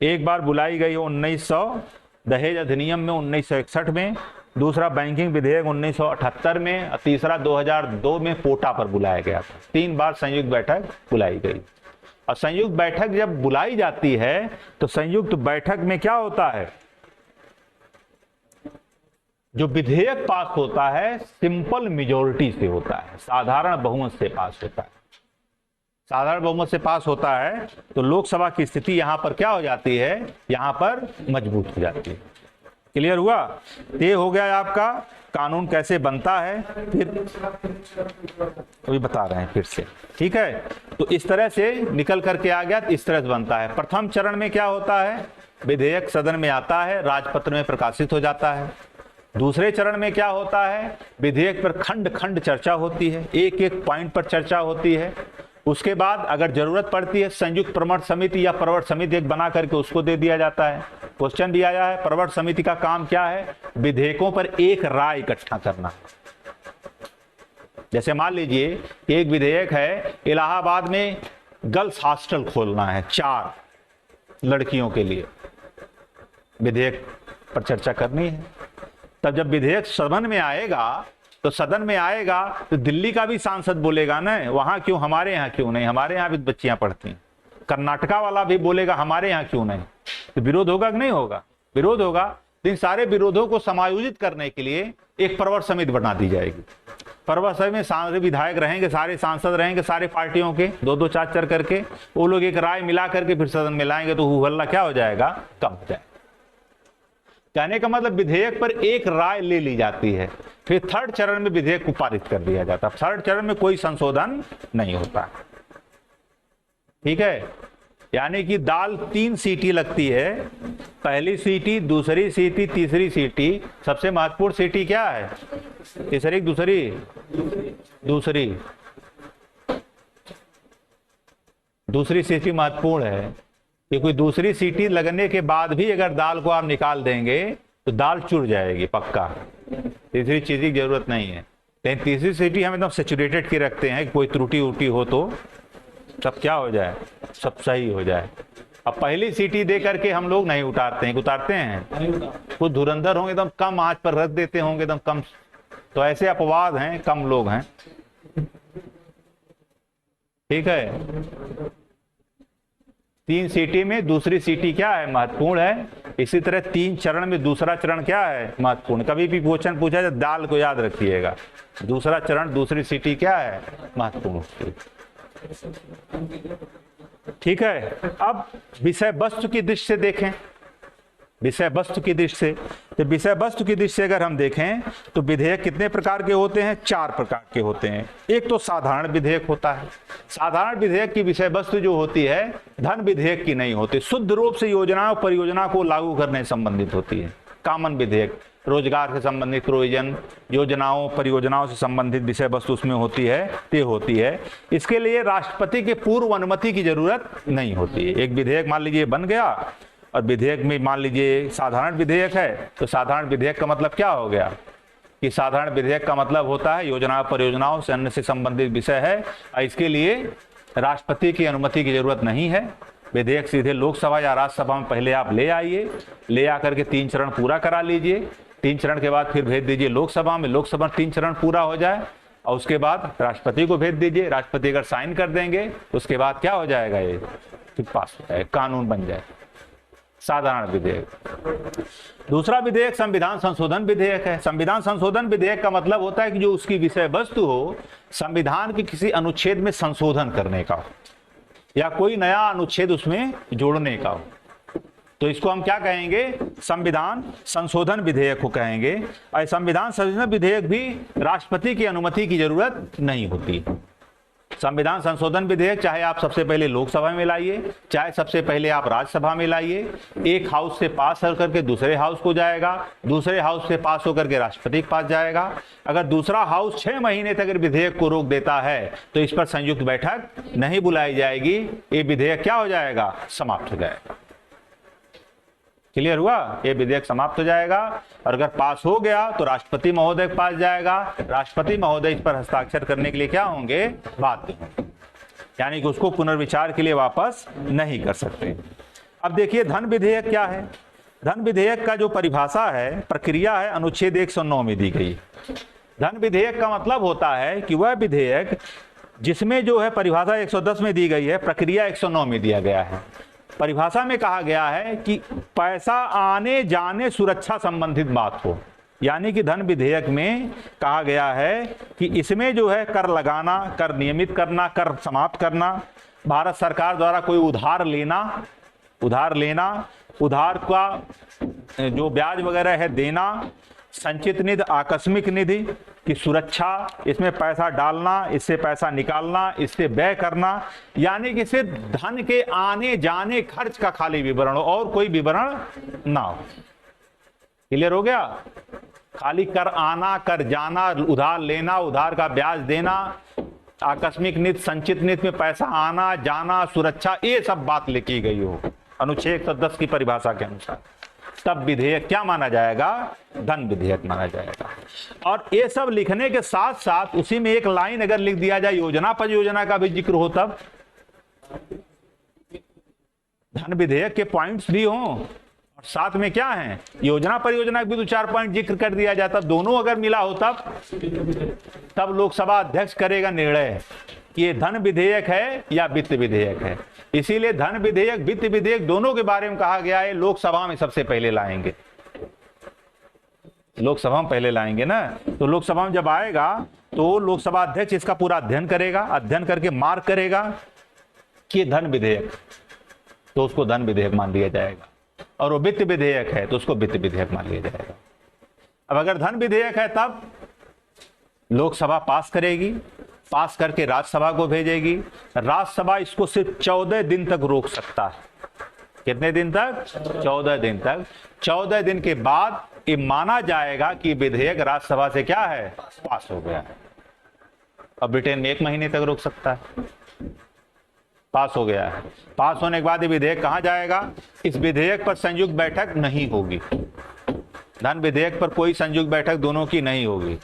[SPEAKER 1] एक बार बुलाई गई 1900 दहेज अधिनियम में 1961 में, दूसरा बैंकिंग विधेयक 1978 में, और तीसरा 2002 में पोटा पर बुलाया गया था। 3 बार संयुक्त बैठक बुलाई गई। और संयुक्त बैठक जब बुलाई जाती है तो संयुक्त बैठक में क्या होता है, जो विधेयक पास होता है सिंपल मेजॉरिटी से होता है, साधारण बहुमत से पास होता है। साधारण बहुमत से पास होता है तो लोकसभा की स्थिति यहां पर क्या हो जाती है, यहां पर मजबूत हो जाती है। क्लियर हुआ? ये हो गया आपका कानून कैसे बनता है, फिर अभी बता रहे हैं फिर से, ठीक है। तो इस तरह से निकल करके आ गया, इस तरह से बनता है। प्रथम चरण में क्या होता है, विधेयक सदन में आता है, राजपत्र में प्रकाशित हो जाता है। दूसरे चरण में क्या होता है, विधेयक पर खंड खंड चर्चा होती है, एक एक पॉइंट पर चर्चा होती है। उसके बाद अगर जरूरत पड़ती है संयुक्त प्रमथ समिति या प्रवर समिति एक बना करके उसको दे दिया जाता है। क्वेश्चन भी आया है, प्रवर समिति का काम क्या है, विधेयकों पर एक राय इकट्ठा करना। जैसे मान लीजिए एक विधेयक है, इलाहाबाद में गर्ल्स हॉस्टल खोलना है 4 लड़कियों के लिए, विधेयक पर चर्चा करनी है। तब जब विधेयक सदन में आएगा तो दिल्ली का भी सांसद बोलेगा ना, वहां क्यों, हमारे यहाँ क्यों नहीं, हमारे यहाँ भी बच्चियां पढ़ती हैं। कर्नाटका वाला भी बोलेगा हमारे यहाँ क्यों नहीं, तो विरोध होगा कि नहीं होगा, विरोध होगा। इन सारे विरोधों को समायोजित करने के लिए एक प्रवर समिति बना दी जाएगी। प्रवर समिति में सारे विधायक रहेंगे, सारे सांसद रहेंगे, सारे पार्टियों के 2-2 4-4 करके, वो लोग एक राय मिला करके फिर सदन में लाएंगे तो हल्ला क्या हो जाएगा, कम हो जाएगा। कहने का मतलब विधेयक पर एक राय ले ली जाती है, फिर थर्ड चरण में विधेयक को पारित कर दिया जाता है। थर्ड चरण में कोई संशोधन नहीं होता, ठीक है। यानी कि दाल 3 सीटी लगती है, पहली सीटी, दूसरी सीटी, तीसरी सीटी। सबसे महत्वपूर्ण सीटी क्या है, तीसरी, दूसरी सीटी महत्वपूर्ण है, क्योंकि दूसरी सीटी लगने के बाद भी अगर दाल को आप निकाल देंगे तो दाल चुर जाएगी पक्का। तीसरी चीज की जरूरत नहीं है, लेकिन तीसरी सीटी हम एकदम सैचुरेटेड की रखते हैं, कोई त्रुटि उटी हो तो सब क्या हो जाए, सब सही हो जाए। अब पहली सीटी दे करके हम लोग नहीं उतारते हैं, कुछ धुरंधर होंगे एकदम कम आंच पर रख देते होंगे एकदम कम, तो ऐसे अपवाद हैं, कम लोग हैं, ठीक है। 3 सीटी में दूसरी सीटी क्या है, महत्वपूर्ण है। इसी तरह 3 चरण में दूसरा चरण क्या है, महत्वपूर्ण। कभी भी क्वेश्चन पूछा जाए दाल को याद रखिएगा, दूसरा चरण, दूसरी सीटी क्या है, महत्वपूर्ण, ठीक है। अब विषय वस्तु की दृष्टि से देखें, विषय वस्तु की दृष्टि से, तो विषय वस्तु की दृष्टि से अगर हम देखें तो विधेयक कितने प्रकार के होते हैं, 4 प्रकार के होते हैं। एक तो साधारण विधेयक होता है। साधारण विधेयक की विषय वस्तु जो होती है धन विधेयक की नहीं होती, शुद्ध रूप से योजनाओं परियोजना को लागू करने संबंधित होती है। कॉमन विधेयक रोजगार से संबंधित प्रोविजन, योजनाओं परियोजनाओं से संबंधित विषय वस्तु उसमें होती है, ये होती है। इसके लिए राष्ट्रपति के पूर्व अनुमति की जरूरत नहीं होती है। एक विधेयक मान लीजिए बन गया और विधेयक में मान लीजिए साधारण विधेयक है, तो साधारण विधेयक का मतलब क्या हो गया कि साधारण विधेयक का मतलब होता है योजना परियोजनाओं से अन्य से संबंधित विषय है, और इसके लिए राष्ट्रपति की अनुमति की जरूरत नहीं है। विधेयक सीधे लोकसभा या राज्यसभा में पहले आप ले आइए, ले आकर के 3 चरण पूरा करा लीजिए, 3 चरण के बाद फिर भेज दीजिए लोकसभा में, लोकसभा 3 चरण पूरा हो जाए, और उसके बाद राष्ट्रपति को भेज दीजिए, राष्ट्रपति अगर साइन कर देंगे उसके बाद क्या हो जाएगा, ये फिर पास हो जाएगा, कानून बन जाए, साधारण विधेयक। दूसरा विधेयक संविधान संशोधन विधेयक है। संविधान संशोधन विधेयक का मतलब होता है कि जो उसकी विषय वस्तु हो संविधान के किसी अनुच्छेद में संशोधन करने का हो या कोई नया अनुच्छेद उसमें जोड़ने का हो, तो इसको हम क्या कहेंगे, संविधान संशोधन विधेयक को कहेंगे। और संविधान संशोधन विधेयक भी राष्ट्रपति की अनुमति की जरूरत नहीं होती। संविधान संशोधन विधेयक चाहे आप सबसे पहले लोकसभा में लाइए, चाहे सबसे पहले आप राज्यसभा में लाइए, एक हाउस से पास होकर के दूसरे हाउस को जाएगा, दूसरे हाउस से पास होकर के राष्ट्रपति के पास जाएगा। अगर दूसरा हाउस 6 महीने तक विधेयक को रोक देता है तो इस पर संयुक्त बैठक नहीं बुलाई जाएगी, ये विधेयक क्या हो जाएगा, समाप्त हो जाएगा। क्लियर हुआ, ये विधेयक समाप्त हो जाएगा। और अगर पास हो गया तो राष्ट्रपति महोदय के पास जाएगा, राष्ट्रपति महोदय इस पर हस्ताक्षर करने के लिए क्या होंगे, बाध्य होंगे, यानी कि उसको पुनर्विचार के लिए वापस नहीं कर सकते। अब देखिए धन विधेयक क्या है। धन विधेयक का जो परिभाषा है, प्रक्रिया है, अनुच्छेद 109 में दी गई। धन विधेयक का मतलब होता है कि वह विधेयक जिसमें जो है परिभाषा 110 में दी गई है, प्रक्रिया 109 में दिया गया है। परिभाषा में कहा गया है कि पैसा आने जाने सुरक्षा संबंधित बात हो, यानी कि धन विधेयक में कहा गया है कि इसमें जो है कर लगाना, कर नियमित करना, कर समाप्त करना, भारत सरकार द्वारा कोई उधार लेना, उधार का जो ब्याज वगैरह है देना, संचित निधि, आकस्मिक निधि की सुरक्षा, इसमें पैसा डालना, इससे पैसा निकालना, इससे व्यय करना, यानी कि सिर्फ धन के आने जाने खर्च का खाली विवरण हो और कोई विवरण ना हो। क्लियर हो गया, खाली कर आना, कर जाना, उधार लेना, उधार का ब्याज देना, आकस्मिक निधि, संचित निधि में पैसा आना जाना, सुरक्षा, ये सब बात लिखी गई हो अनुच्छेद 110 की परिभाषा के अनुसार, तब विधेयक क्या माना जाएगा, धन विधेयक माना जाएगा। और ये सब लिखने के साथ साथ उसी में एक लाइन अगर लिख दिया जाए योजना परियोजना का भी जिक्र हो, तब धन विधेयक के पॉइंट्स भी हों और साथ में क्या है, योजना परियोजना भी 2-4 पॉइंट जिक्र कर दिया जाता, दोनों अगर मिला हो तब लोकसभा अध्यक्ष करेगा निर्णय कि ये धन विधेयक है या वित्त विधेयक है। इसीलिए धन विधेयक, वित्त विधेयक दोनों के बारे में कहा गया है लोकसभा में सबसे पहले लाएंगे, लोकसभा में पहले लाएंगे ना। तो लोकसभा में जब आएगा तो लोकसभा अध्यक्ष इसका पूरा अध्ययन करेगा, अध्ययन करके मार्क करेगा कि ये धन विधेयक, तो उसको धन विधेयक मान लिया जाएगा, और वो वित्त विधेयक है तो उसको वित्त विधेयक मान लिया जाएगा। अब अगर धन विधेयक है तब लोकसभा पास करेगी, पास करके राज्यसभा को भेजेगी, राज्यसभा इसको सिर्फ 14 दिन तक रोक सकता है। कितने दिन तक, 14 दिन तक। 14 दिन के बाद ये माना जाएगा कि विधेयक राज्यसभा से क्या है, पास हो गया है। अब ब्रिटेन में 1 महीने तक रोक सकता है, पास हो गया है। पास होने के बाद ये विधेयक कहां जाएगा, इस विधेयक पर संयुक्त बैठक नहीं होगी, धन विधेयक पर कोई संयुक्त बैठक दोनों की नहीं होगी।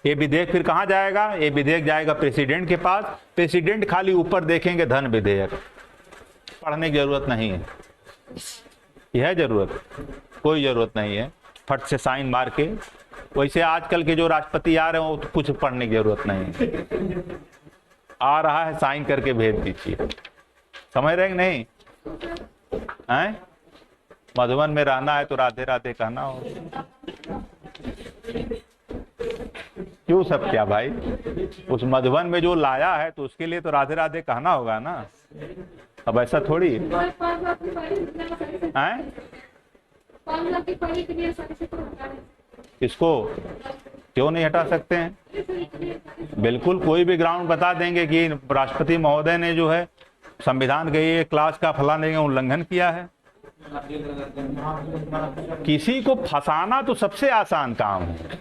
[SPEAKER 1] ये विधेयक फिर कहां जाएगा, ये विधेयक जाएगा प्रेसिडेंट के पास, प्रेसिडेंट खाली ऊपर देखेंगे धन विधेयक, पढ़ने की जरूरत नहीं है, यह जरूरत, कोई जरूरत नहीं है, फट से साइन मार के। वैसे आजकल के जो राष्ट्रपति आ रहे हैं वो तो कुछ पढ़ने की जरूरत नहीं है, आ रहा है साइन करके भेज दीजिए, समझ रहे नहीं हैं? मधुबन में रहना है तो राधे राधे कहना हो, क्यों सब क्या भाई, उस मधुबन में जो लाया है तो उसके लिए तो राधे राधे कहना होगा ना। अब ऐसा थोड़ी है, इसको क्यों नहीं हटा सकते हैं, बिल्कुल कोई भी ग्राउंड बता देंगे कि राष्ट्रपति महोदय ने जो है संविधान के ये क्लास का फलाने उल्लंघन किया है। किसी को फंसाना तो सबसे आसान काम है,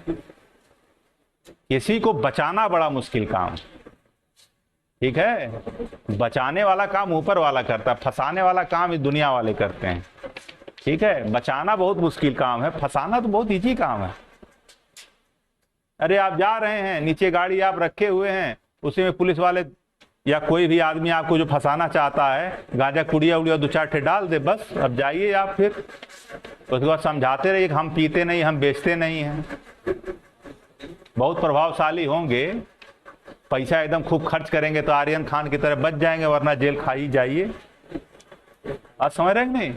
[SPEAKER 1] किसी को बचाना बड़ा मुश्किल काम, ठीक है। बचाने वाला काम ऊपर वाला करता है, फंसाने वाला काम इस दुनिया वाले करते हैं, ठीक है। बचाना बहुत मुश्किल काम है, फंसाना तो बहुत इजी काम है। अरे आप जा रहे हैं, नीचे गाड़ी आप रखे हुए हैं, उसी में पुलिस वाले या कोई भी आदमी आपको जो फंसाना चाहता है, गांजा कुड़िया उड़िया 2-4 ठे डाल दे, बस अब जाइए आप, फिर उसके बाद समझाते रहिए कि हम पीते नहीं, हम बेचते नहीं हैं। बहुत प्रभावशाली होंगे, पैसा एकदम खूब खर्च करेंगे तो आर्यन खान की तरह बच जाएंगे, वरना जेल खा ही जाइए। आप समझ रहे हैं नहीं?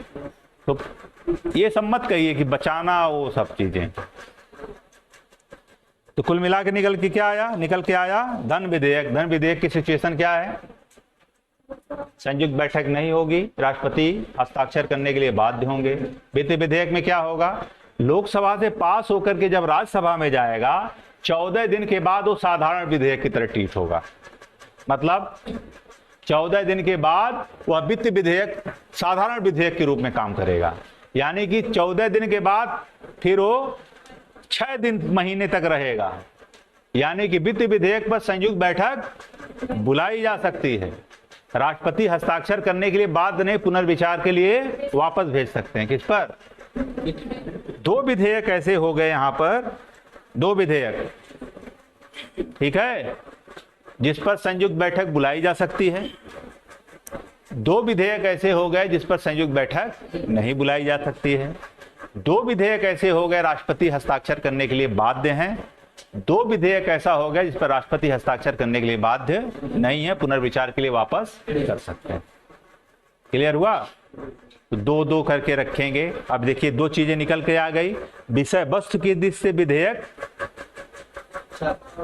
[SPEAKER 1] तो ये सब मत कहिए कि बचाना वो सब चीजें। तो कुल मिला के निकल के आया धन विधेयक। धन विधेयक की सिचुएशन क्या है? संयुक्त बैठक नहीं होगी, राष्ट्रपति हस्ताक्षर करने के लिए बाध्य होंगे। वित्त विधेयक में क्या होगा? लोकसभा से पास होकर के जब राज्यसभा में जाएगा 14 दिन के बाद वो साधारण विधेयक की तरह ट्रीट होगा। मतलब 14 दिन के बाद वह वित्त विधेयक साधारण विधेयक के रूप में काम करेगा। यानी कि 14 दिन के बाद फिर वो 6 दिन महीने तक रहेगा। यानी कि वित्त विधेयक पर संयुक्त बैठक बुलाई जा सकती है। राष्ट्रपति हस्ताक्षर करने के लिए बाध्य नहीं, पुनर्विचार के लिए वापस भेज सकते हैं। किस पर? 2 विधेयक ऐसे हो गए यहां पर, 2 विधेयक, ठीक है, जिस पर संयुक्त बैठक बुलाई जा सकती है। 2 विधेयक ऐसे हो गए जिस पर संयुक्त बैठक नहीं बुलाई जा सकती है। 2 विधेयक ऐसे हो गए राष्ट्रपति हस्ताक्षर करने के लिए बाध्य हैं। 2 विधेयक ऐसा हो गया जिस पर राष्ट्रपति हस्ताक्षर करने के लिए बाध्य नहीं है, पुनर्विचार के लिए वापस कर सकते हैं। क्लियर हुआ? तो 2-2 करके रखेंगे। अब देखिए 2 चीजें निकल के आ गई। विषय वस्तु की दृष्टि से विधेयक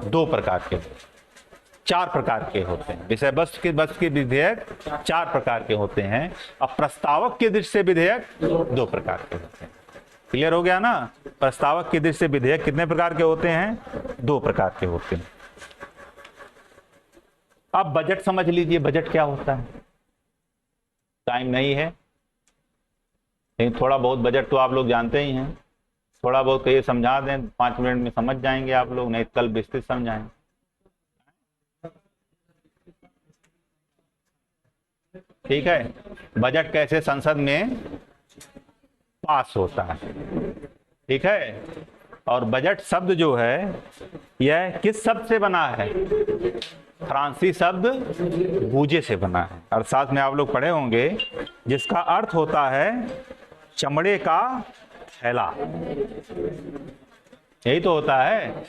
[SPEAKER 1] 2 प्रकार के, 4 प्रकार के होते हैं। विषय वस्तु के विधेयक 4 प्रकार के होते हैं। अब प्रस्तावक की दृष्टि से विधेयक 2 प्रकार के होते हैं। क्लियर हो गया ना? प्रस्तावक की दृष्टि से विधेयक कितने प्रकार के होते हैं? 2 प्रकार के होते हैं। अब बजट समझ लीजिए, बजट क्या होता है। टाइम नहीं है, लेकिन थोड़ा बहुत बजट तो आप लोग जानते ही हैं। थोड़ा बहुत कहिए समझा दें, 5 मिनट में समझ जाएंगे आप लोग, नहीं कल विस्तृत समझाएं। ठीक है, बजट कैसे संसद में पास होता है, ठीक है। और बजट शब्द जो है यह किस शब्द से बना है? फ्रांसीसी शब्द बूजे से बना है। और साथ में आप लोग पढ़े होंगे जिसका अर्थ होता है चमड़े का थैला, यही तो होता है।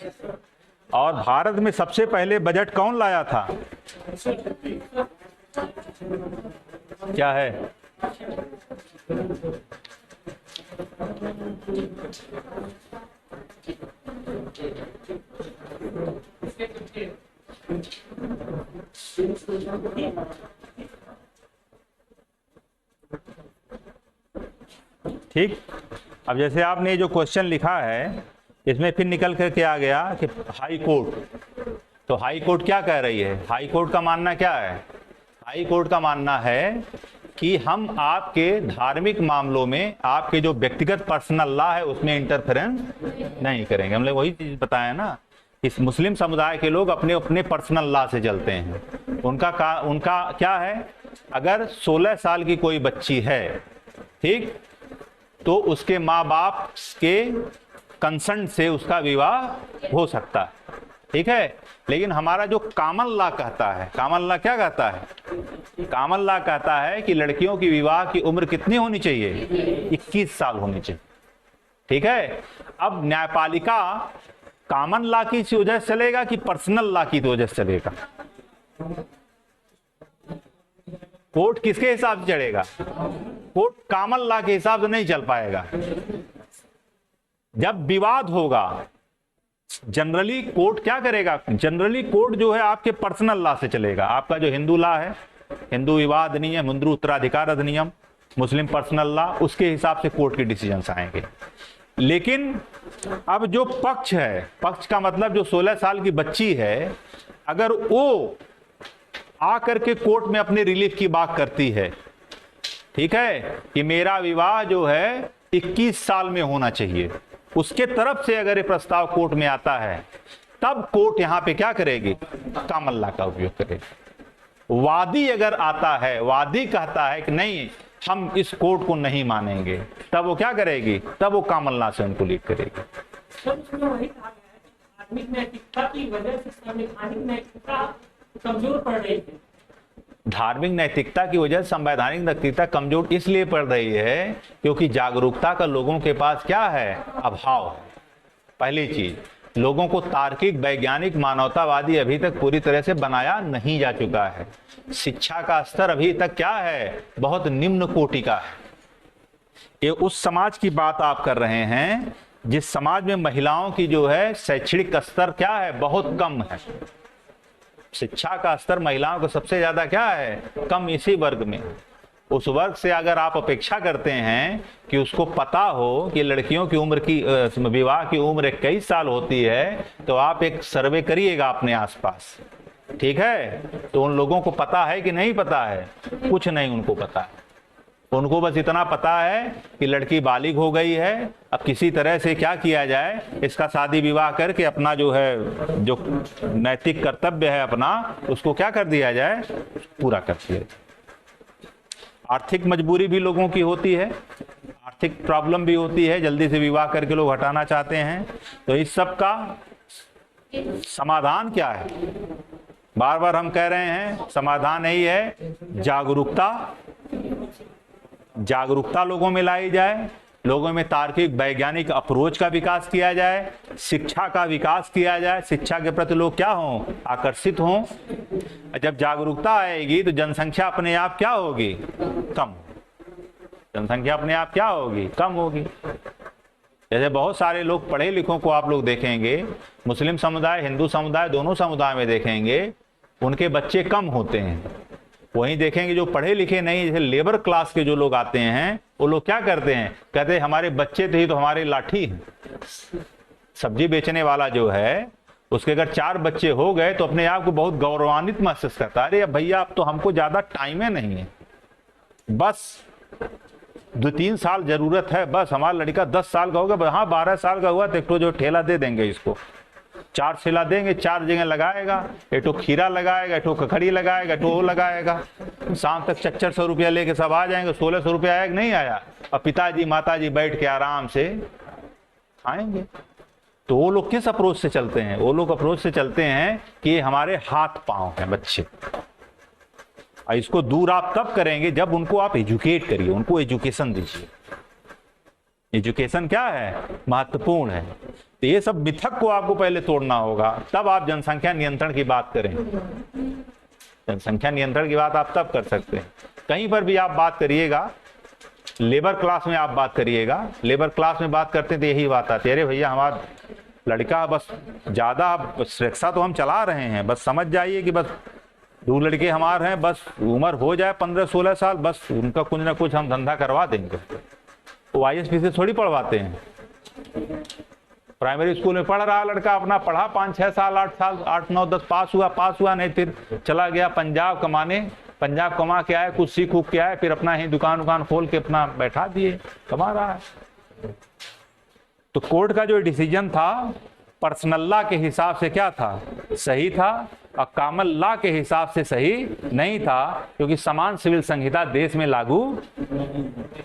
[SPEAKER 1] और भारत में सबसे पहले बजट कौन लाया था? क्या है? ठीक। अब जैसे आपने जो क्वेश्चन लिखा है इसमें फिर निकल करके आ गया कि हाई कोर्ट। तो हाई कोर्ट क्या कह रही है? हाई कोर्ट का मानना क्या है? हाई कोर्ट का मानना है कि हम आपके धार्मिक मामलों में, आपके जो व्यक्तिगत पर्सनल लॉ है उसमें इंटरफेरेंस नहीं करेंगे। हमने वही चीज बताया ना, इस मुस्लिम समुदाय के लोग अपने अपने पर्सनल लॉ से चलते हैं। उनका क्या है? अगर 16 साल की कोई बच्ची है, ठीक, तो उसके माँ बाप के कंसेंट से उसका विवाह हो सकता है, ठीक है। लेकिन हमारा जो कॉमन लॉ कहता है, कॉमन लॉ क्या कहता है? कॉमन लॉ कहता है कि लड़कियों की विवाह की उम्र कितनी होनी चाहिए? 21 साल होनी चाहिए, ठीक है। अब न्यायपालिका कॉमन लॉ की वजह से चलेगा कि पर्सनल लॉ की वजह से चलेगा? कोर्ट किसके हिसाब से चलेगा? कोर्ट कॉमन लॉ के हिसाब से नहीं चल पाएगा। जब विवाद होगा जनरली कोर्ट क्या करेगा? जनरली कोर्ट जो है आपके पर्सनल लॉ से चलेगा। आपका जो हिंदू लॉ है, हिंदू विवाह अधिनियम, हिंदू उत्तराधिकार अधिनियम, मुस्लिम पर्सनल लॉ, उसके हिसाब से कोर्ट के डिसीजंस आएंगे। लेकिन अब जो पक्ष है, पक्ष का मतलब जो 16 साल की बच्ची है, अगर वो आकर के कोर्ट में अपने रिलीफ की बात करती है, ठीक है, कि मेरा विवाह जो है 21 साल में होना चाहिए, उसके तरफ से अगर ये प्रस्ताव कोर्ट में आता है, तब कोर्ट यहां पे क्या करेगी? कॉमन लॉ का उपयोग करेगी। वादी अगर आता है, वादी कहता है कि नहीं हम इस कोर्ट को नहीं मानेंगे, तब वो क्या करेगी? तब वो कॉमन लॉ से उनको लीड करेगी।
[SPEAKER 2] सर, उसमें वही कहा गया है कि धार्मिक नैतिकता की वजह से संवैधानिक नैतिकता कमजोर पड़ रही है।
[SPEAKER 1] धार्मिक नैतिकता की वजह से संवैधानिक नैतिकता कमजोर इसलिए पड़ रही है क्योंकि जागरूकता का लोगों के पास क्या है? अभाव है। पहली चीज। लोगों को तार्किक, वैज्ञानिक, मानवतावादी अभी तक पूरी तरह से बनाया नहीं जा चुका है। शिक्षा का स्तर अभी तक क्या है, बहुत निम्न कोटि का है। ये उस समाज की बात आप कर रहे हैं जिस समाज में महिलाओं की जो है शैक्षणिक स्तर क्या है, बहुत कम है। शिक्षा का स्तर महिलाओं का सबसे ज्यादा क्या है, कम इसी वर्ग में। उस वर्ग से अगर आप अपेक्षा करते हैं कि उसको पता हो कि लड़कियों की उम्र की विवाह की उम्र 21 साल होती है, तो आप एक सर्वे करिएगा अपने आसपास, ठीक है? तो उन लोगों को पता है कि नहीं पता है? कुछ नहीं उनको पता है। उनको बस इतना पता है कि लड़की बालिग हो गई है, अब किसी तरह से क्या किया जाए, इसका शादी विवाह करके अपना जो है, जो नैतिक कर्तव्य है अपना, उसको क्या कर दिया जाए, पूरा कर दिया जाए। आर्थिक मजबूरी भी लोगों की होती है, आर्थिक प्रॉब्लम भी होती है, जल्दी से विवाह करके लोग हटाना चाहते हैं। तो इस सब का समाधान क्या है? बार बार हम कह रहे हैं समाधान यही है, जागरूकता। जागरूकता लोगों में लाई जाए, लोगों में तार्किक वैज्ञानिक अप्रोच का विकास किया जाए, शिक्षा का विकास किया जाए, शिक्षा के प्रति लोग क्या हों, आकर्षित हों। जब जागरूकता आएगी तो जनसंख्या अपने आप क्या होगी, कम। जनसंख्या अपने आप क्या होगी, कम होगी। जैसे बहुत सारे लोग पढ़े लिखों को आप लोग देखेंगे, मुस्लिम समुदाय, हिंदू समुदाय, दोनों समुदाय में देखेंगे, उनके बच्चे कम होते हैं। वहीं देखेंगे जो पढ़े लिखे नहीं, जैसे लेबर क्लास के जो लोग आते हैं, वो लोग क्या करते हैं, कहते हैं हमारे बच्चे थे तो हमारी लाठी है। सब्जी बेचने वाला जो है, उसके अगर 4 बच्चे हो गए तो अपने आप को बहुत गौरवान्वित महसूस करता है, अरे भैया अब तो हमको ज्यादा टाइम ही नहीं है, बस 2-3 साल जरूरत है, बस हमारा लड़का 10 साल का होगा, हाँ 12 साल का हुआ तो एक तो जो ठेला दे देंगे इसको, 4 ठेला देंगे, 4 जगह लगाएगा, एक तो खीरा लगाएगा, एक तो ककड़ी लगाएगा, एक तो वो लगाएगा, शाम तक 400 रुपया लेके सब आ जाएंगे। 1600 रुपया आया कि नहीं आया? और पिताजी माताजी बैठ के आराम से खाएंगे। तो वो लोग किस अप्रोच से चलते हैं? वो लोग अप्रोच से चलते हैं कि हमारे हाथ पांव हैं बच्चे, और इसको दूर आप तब करेंगे जब उनको आप एजुकेट करिए, उनको एजुकेशन दीजिए। एजुकेशन क्या है, महत्वपूर्ण है। तो ये सब मिथक को आपको पहले तोड़ना होगा, तब आप जनसंख्या नियंत्रण की बात करें। जनसंख्या नियंत्रण की बात आप तब कर सकते हैं। कहीं पर भी आप बात करिएगा, लेबर क्लास में आप बात करिएगा, लेबर क्लास में बात करते हैं तो यही बात आती है, अरे भैया हमारा लड़का बस ज्यादा रिक्शा तो हम चला रहे हैं, बस समझ जाइए कि बस 2 लड़के हमारे हैं, बस उम्र हो जाए 15-16 साल, बस उनका कुछ ना कुछ हम धंधा करवा देंगे। वो ISP से थोड़ी पढ़वाते हैं। प्राइमरी स्कूल में पढ़ रहा लड़का, अपना पढ़ा 5-6 साल, 8 साल, 8, 9, 10 पास हुआ नहीं, फिर चला गया पंजाब कमाने, पंजाब कमा के आए, कुछ सीख उख के आए, फिर अपना ही दुकान खोल के अपना बैठा दिए, कमा रहा है। तो कोर्ट का जो डिसीजन था पर्सनल लॉ के हिसाब से क्या था, सही था, और कॉमन लॉ के हिसाब से सही नहीं था, क्योंकि समान सिविल संहिता देश में लागू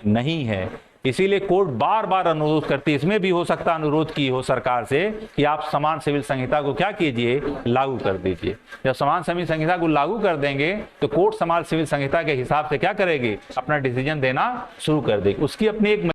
[SPEAKER 1] नहीं है। इसीलिए कोर्ट बार बार अनुरोध करती है, इसमें भी हो सकता अनुरोध की हो सरकार से कि आप समान सिविल संहिता को क्या कीजिए, लागू कर दीजिए। जब समान सिविल संहिता को लागू कर देंगे तो कोर्ट समान सिविल संहिता के हिसाब से क्या करेगी, अपना डिसीजन देना शुरू कर देगी। उसकी अपनी एक